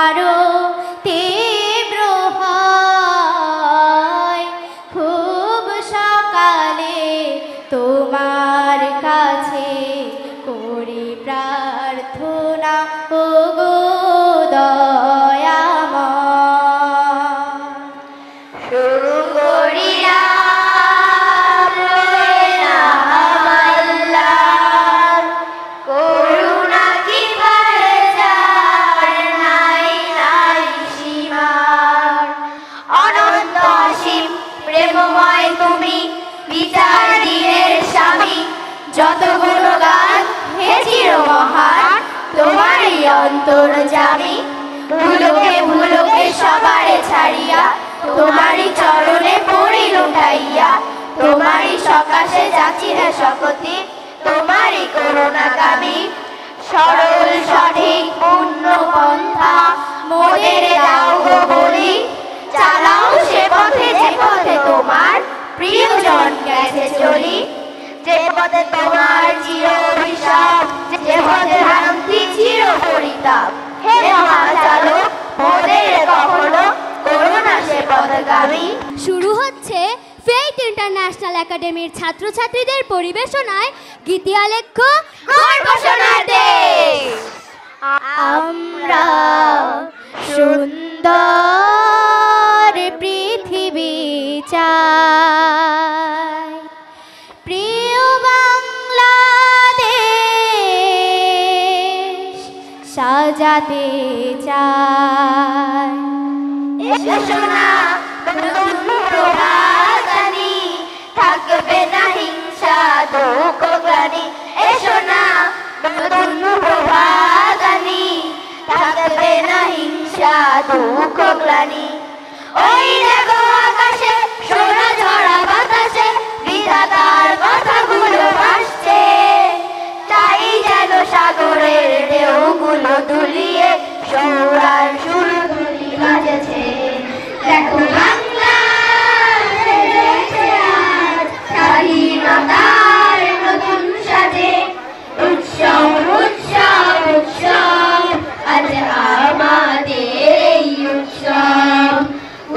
Speaker 13: আরো তীব্র হয়। খুব সকালে প্রার্থনা ওগো দয়াময় শুরু করিলাম নাম আল্লাহর করুণা কি যার নাই নাই সীমার অনন্ত অসীম প্রেমময় তুমি বিচার দিনের স্বামী যত গুণগান হে চির মহান তোমারই অন্তর্যামী ভুলোকে ভুলোকে সবারে ছাড়িয়া তোমারই চরণে পড়ি লুটাইয়া তোমারই সকাশে যাচি হে শকতি তোমারই করুণাগামী সরল সঠিক পূর্ণ পন্থা মোদের দাও গো বলি চালাও সে পথে যে পথে তোমার প্রিয়জন গেছে চলি যে পথে তোমার চির অভিশাপ যে পথে ভ্রান্তি চির পরিতাপ হে মহাচালক মোদের কখনো করুণা সে পথগামী।
Speaker 4: শুরু হচ্ছে ফেইথ ইন্টারন্যাশনাল একাডেমির ছাত্রছাত্রীদের পরিবেশনায় গীতিয়ালেখ্য
Speaker 13: গর্বসোনার দেশ আমরা সুন্দর পৃথিবী চাই প্রিয় বাংলাদেশ সাজাতে চাই এসো না নতুন প্রভাতানি থাকবে না হিংসা দুঃখ গ্লানি এসো না নতুন প্রভাতানি থাকবে না হিংসা দুঃখ গ্লানি ওই দেখো আকাশে সোনা ঝরা বাতাসে বিধাতার কথাগুলো ভাসছে তাই যেন সাগরের ঢেউগুলো দুলিয়ে সৌরার সুর দুলি বাজেছে দেখো বাংলা সেজেছে আজ স্বাধীনতার নতুন সাজে উৎসব উৎসব উৎসব আজ আমাদের এই উৎসব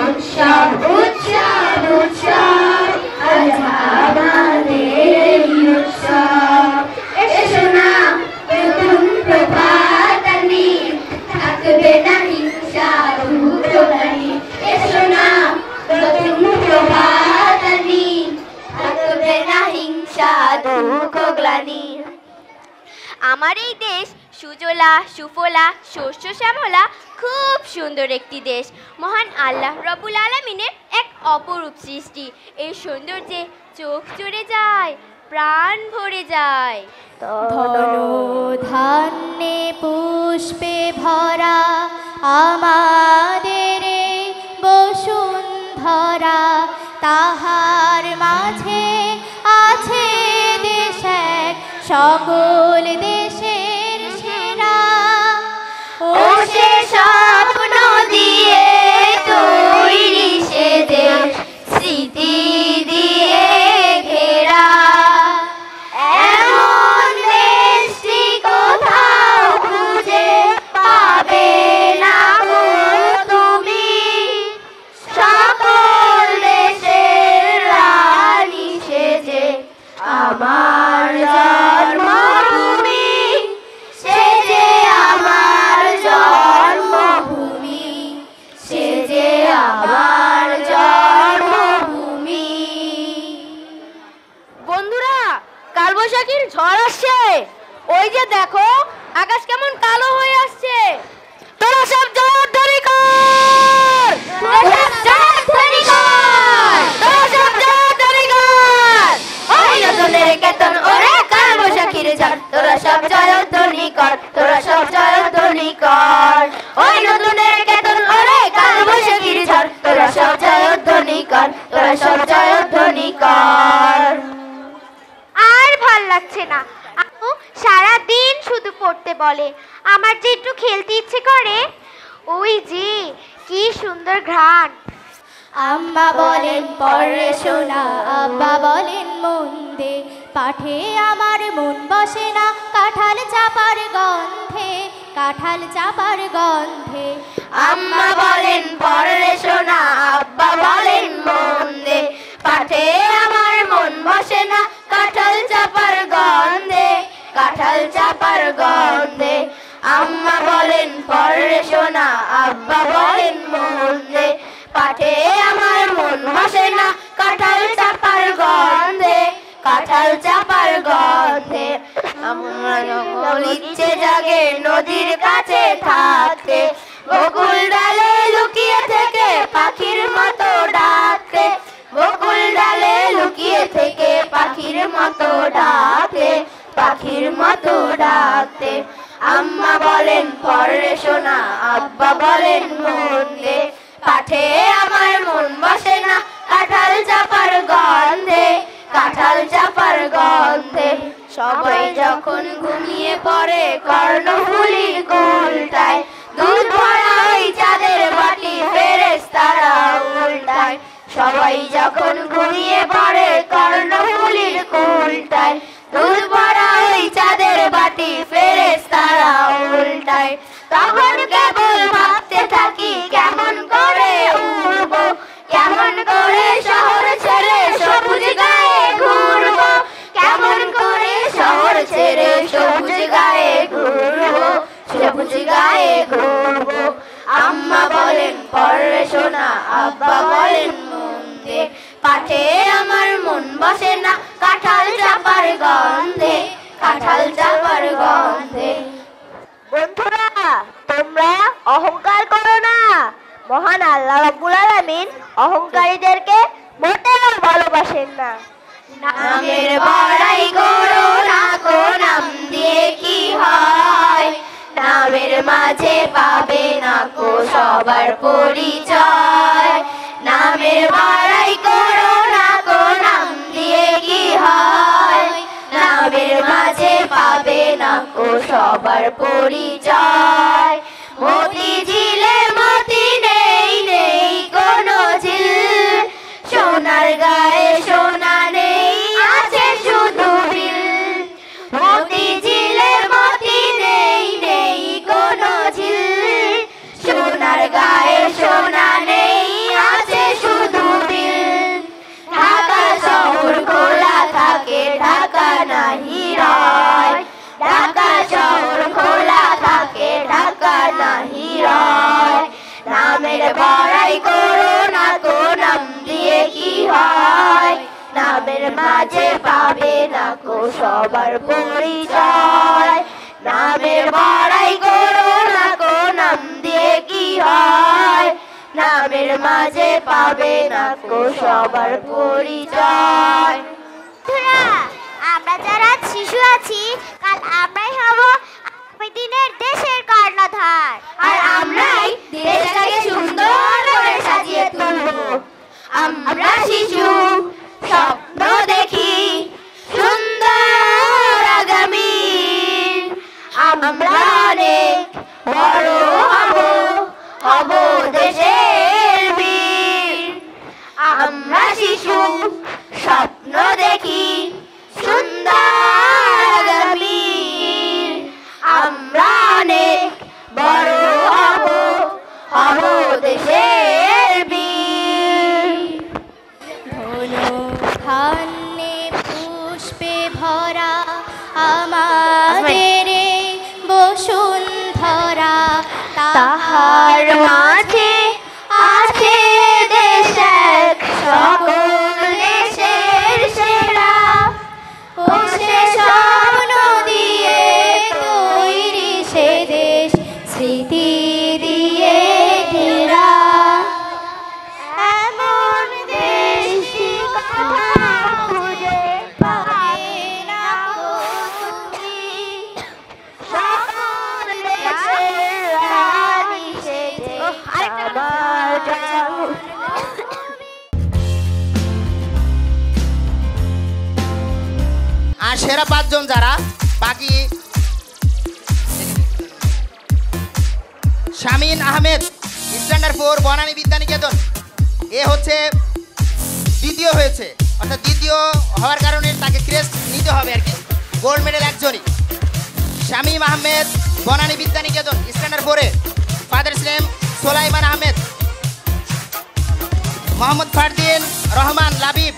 Speaker 13: উৎসব উৎসব উৎসব আজ আমাদের এই উৎসব এসো না নতুন প্রভাতানি থাকবে না হিংসা দুঃখ গ্লানি এসো না নতুন প্রভাতানি থাকবে না হিংসা দুঃখ গ্লানি আমার এই দেশ সুজলা সুফলা শস্য শ্যামলা খুব সুন্দর একটি দেশ মহান আল্লাহ রব্বুল আলামিনের এক অপরূপ সৃষ্টি এই সৌন্দর্যে চোখ জুড়ে যায় প্রাণ ভরে যায় ধনধান্যে পুষ্পে ভরা আমাদের বসুন্ধরা তাহার মাঝে আছে দেশ এক সকল দেশের সেরা ও সে স্বপ্ন দিয়ে তৈরি সে দেশ স্মৃতি দিয়ে ঘেরা এমন দেশটি কোথাও খুঁজে পাবে না গো তুমি সকল দেশের রানী সেজে আমার জন্মভূমি সেজে আমার জন্মভূমি সেজে আমার জন্মভূমি
Speaker 12: বন্ধুরা কালবৈশাখীর ঝড় আসছে ওই যে দেখো আকাশ কেমন কালো হয়ে আসছে তোরা সব জবাবদারি কর তোরা সব জবাবদারি কর তোরা সব জবাবদারি কর
Speaker 13: ওই নতুনের কেতন ওরে কালবৈশাখীর ঝড় তোরা সব জয়ধ্বনি কর তোরা সব জয়ধ্বনি কর ওই নতুনের কেতন ওরে কালবৈশাখীর ঝড় তোরা সব জয়ধ্বনি কর তোরা সব জয়ধ্বনি কর
Speaker 6: আর ভাল লাগছে না সারা দিন শুধু পড়তে বলে আমার যে একটু খেলতে ইচ্ছে করে ওই যে কি সুন্দর ঘ্রাণ
Speaker 13: আম্মা বলেন পড়ে শোনা আব্বা বলেন মন দে পাঠে আমার মন বসে না কাঁঠাল চাপার গন্ধে কাঁঠাল চাপার গন্ধে আম্মা বলেন পড়ে শোনা আব্বা বলেন মন দে পাঠে আমার মন বসে না কাঁঠাল চাপার গন্ধে
Speaker 14: কাঁঠাল চাপার গন্ধে। আম্মা বলেন পড়রে শোনা, আব্বা বলেন মন দে, পাঠে আমার মন বসে না কাঁঠাল চাপার গন্ধে, কাঁঠাল চাপার গন্ধে। আমার ইচ্ছে জাগে নদীর কাছে থাকতে, বকুল ডালে লুকিয়ে থেকে পাখির মতো ডাকতে, বকুল ডালে লুকিয়ে থেকে পাখির মতো ডাকতে, পাখির মতো ডাকতে। আম্মা বলেন পড়রে শোনা, আব্বা বলেন মন দে, পাঠে আমার মন বসে না কাঁঠাল চাপার গন্ধে, কাঁঠাল চাপার গন্ধে। সবাই যখন ঘুমিয়ে পড়ে কর্ণফুলী উল্টায়, দুধ ভরা ওই চাঁদের বাটি ফেরেশতারা উল্টায়। সবাই যখন ঘুমিয়ে পড়ে কর্ণফুলীর উল্টায়, দুধ ভরা ওই চাঁদের বাটি ফেরেশতারা উল্টায়। তখন কেবল ভাবতে থাকি কেমন করে উড়বো, কেমন করে শহর ছেড়ে সবুজ গায়ে ঘুরবো, কেমন করে শহর ছেড়ে সবুজ গায়ে ঘুরবো, সবুজ গায়ে ঘুরবো। আম্মা বলেন পড়রে শোনা, আব্বা বলেন মন দে, পাঠে আমার মন বসে না কাঁঠাল চাপার গন্ধে, কাঁঠাল চাপার গন্ধে।
Speaker 6: বন্ধুরা, তোমরা অহংকার করো না। মহান আল্লাহ রাব্বুল আলামিন অহংকারীদেরকে মোটেও ভালোবাসেন না।
Speaker 14: নামের বড়াই করো না গো, নাম দিয়ে কি হয়, নামের মাঝে পাবে না গো সবার পরিচয়। নামের বড়াই করো না গো, নাম দিয়ে কি হয়, নামের মাঝে পাবে না গো সবার পরিচয়। মতি ঝিলে মতি নেই, নেই কোনো ঝিল, সোনার গায়ে সোনা নেই, আছে শুধু বিল। মতি ঝিলে মতি নেই, নেই কোনো ঝিল, সোনার গায়ে সোনা নেই, আছে শুধু বিল। ঢাকা শহর খোলা থাকে, ঢাকা নাহি রয়, ঢাকা শহর খোলা থাকে, ঢাকা নাহি রয়। নামের বড়াই করো না গো, নাম দিয়ে কি হয়, নামের মাঝে পাবে না গো সবার পরিচয়। নামের বড়াই করো না গো, নাম দিয়ে কি হয়, নামের মাঝে পাবে না গো সবার পরিচয়।
Speaker 6: আমরা যারা শিশু আছি, কাল আমরাই হব আগামী দিনের দেশের কর্ণধার,
Speaker 14: আর আমরাই দেশটাকে সুন্দর করে সাজিয়ে তুলবো। আমরা শিশু স্বপ্ন দেখি সুন্দর আগামী, আমরা অনেক বড় হব, হব দেশের বীর। আমরা শিশু স্বপ্ন দেখি সুন্দর আগামী, আমরা অনেক বড় হব, হব দেশের বীর।
Speaker 13: ধনু ধান্যে পুষ্পে ভরা আমাদের বসুন্ধরা,
Speaker 6: তাহার মাঝে আছে দেশ এক, সকল দেশের সেরা।
Speaker 13: ও সে স্বপ্ন দিয়ে তৈরি সে দেশ, স্মৃতি দিয়ে ঘেরা।
Speaker 6: এমন দেশটি কথা খুঁজে পাবে না গো তুমি, সকল দেশের রানী সেজে আমার
Speaker 15: আর সেরা 5 জন যারা বাকি, শামিন আহমেদ স্ট্যান্ডার্ড 4 বনানী বিদ্যানিকেতন, এ হচ্ছে দ্বিতীয় হয়েছে, অর্থাৎ দ্বিতীয় হওয়ার কারণে তাকে ক্রেস্ট নিতে হবে আর কি। গোল্ড মেডেল একজনই, শামিম আহমেদ বনানী বিদ্যানিকেতন স্ট্যান্ডার্ড 4-এ, father's name Solaiman Ahmed, Mohammad Fardin Rahman Labib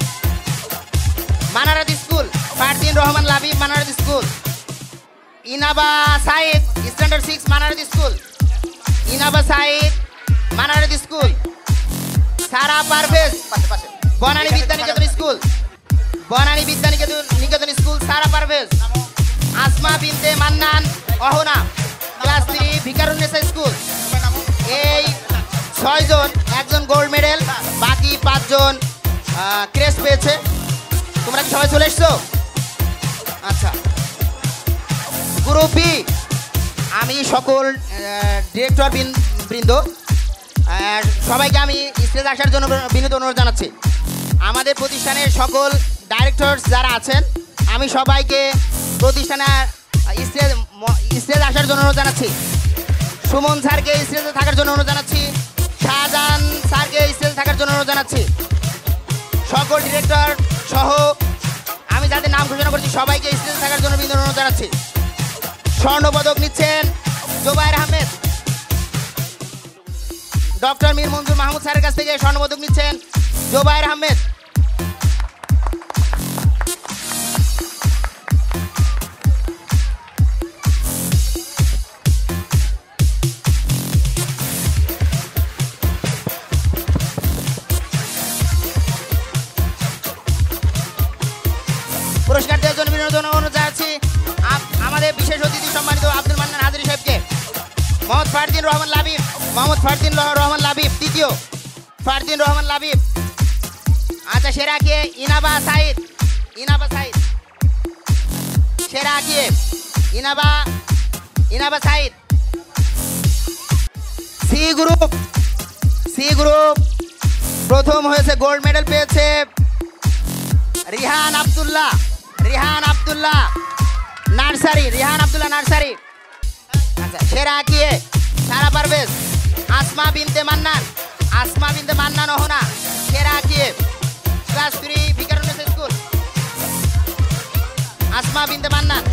Speaker 15: Manarat school, Fardin Rahman Labib Manarat school. Inaba Sayed standard 6 Manarat school. Inaba Sayed Manarat school. Sara Parvez Banani Bidyaniketan school. Banani Bidyaniketan school Sara Parvez. Asma Binte Mannan Ahona class 3 Viqarunnisa school. এই 6 জন, একজন গোল্ড মেডেল, বাকি 5 জন ক্রেস্ট পেয়েছে। তোমরা কি সবাই চলে এসছো? আচ্ছা, গ্রুপ বি, আমি সকল ডিরেক্টর বৃন্দ সবাইকে আমি স্টেজে আসার জন্য বিনীত অনুরোধ জানাচ্ছি। আমাদের প্রতিষ্ঠানের সকল ডাইরেক্টর যারা আছেন, আমি সবাইকে প্রতিষ্ঠানের স্টেজে আসার জন্য অনুরোধ জানাচ্ছি। সুমন স্যারকে স্টেজে থাকার জন্য অনুরোধ জানাচ্ছি। শাহজাহান স্যারকে স্টেজে থাকার জন্য অনুরোধ জানাচ্ছি। সকল ডিরেক্টর সহ আমি যাদের নাম ঘোষণা করছি সবাইকে স্টেজে থাকার জন্য বিনীত অনুরোধ জানাচ্ছি। স্বর্ণপদক নিচ্ছেন জোবায়ের আহমেদ। ডক্টর মীর মঞ্জুর মাহমুদ স্যারের কাছ থেকে স্বর্ণপদক নিচ্ছেন জোবায়ের আহমেদ। পুরস্কার দেওয়ার জন্য বিনোদন অনুরোধ জানাচ্ছি আমাদের বিশেষ অতিথি সম্মানিত আব্দুল মান্নান হাজারী সাহেবকে। মোহাম্মদ ফারদিন রহমান লাবিব দ্বিতীয়। ফারদিন রহমান লাবিব। আচ্ছা, সেরা কে? ইনাবা সাইদ। সেরা কে? ইনাবা সাইদ। সি গ্রুপ প্রথম হয়েছে, গোল্ড মেডেল পেয়েছে রিহান আব্দুল্লাহ নার্সারি। আচ্ছা, সেরা কে? সারা পারভেজ। আসমা বিনতে মান্নান অহনা। সেরা কে? Class 3 Viqarunnisa school. আসমা বিনতে মান্নান।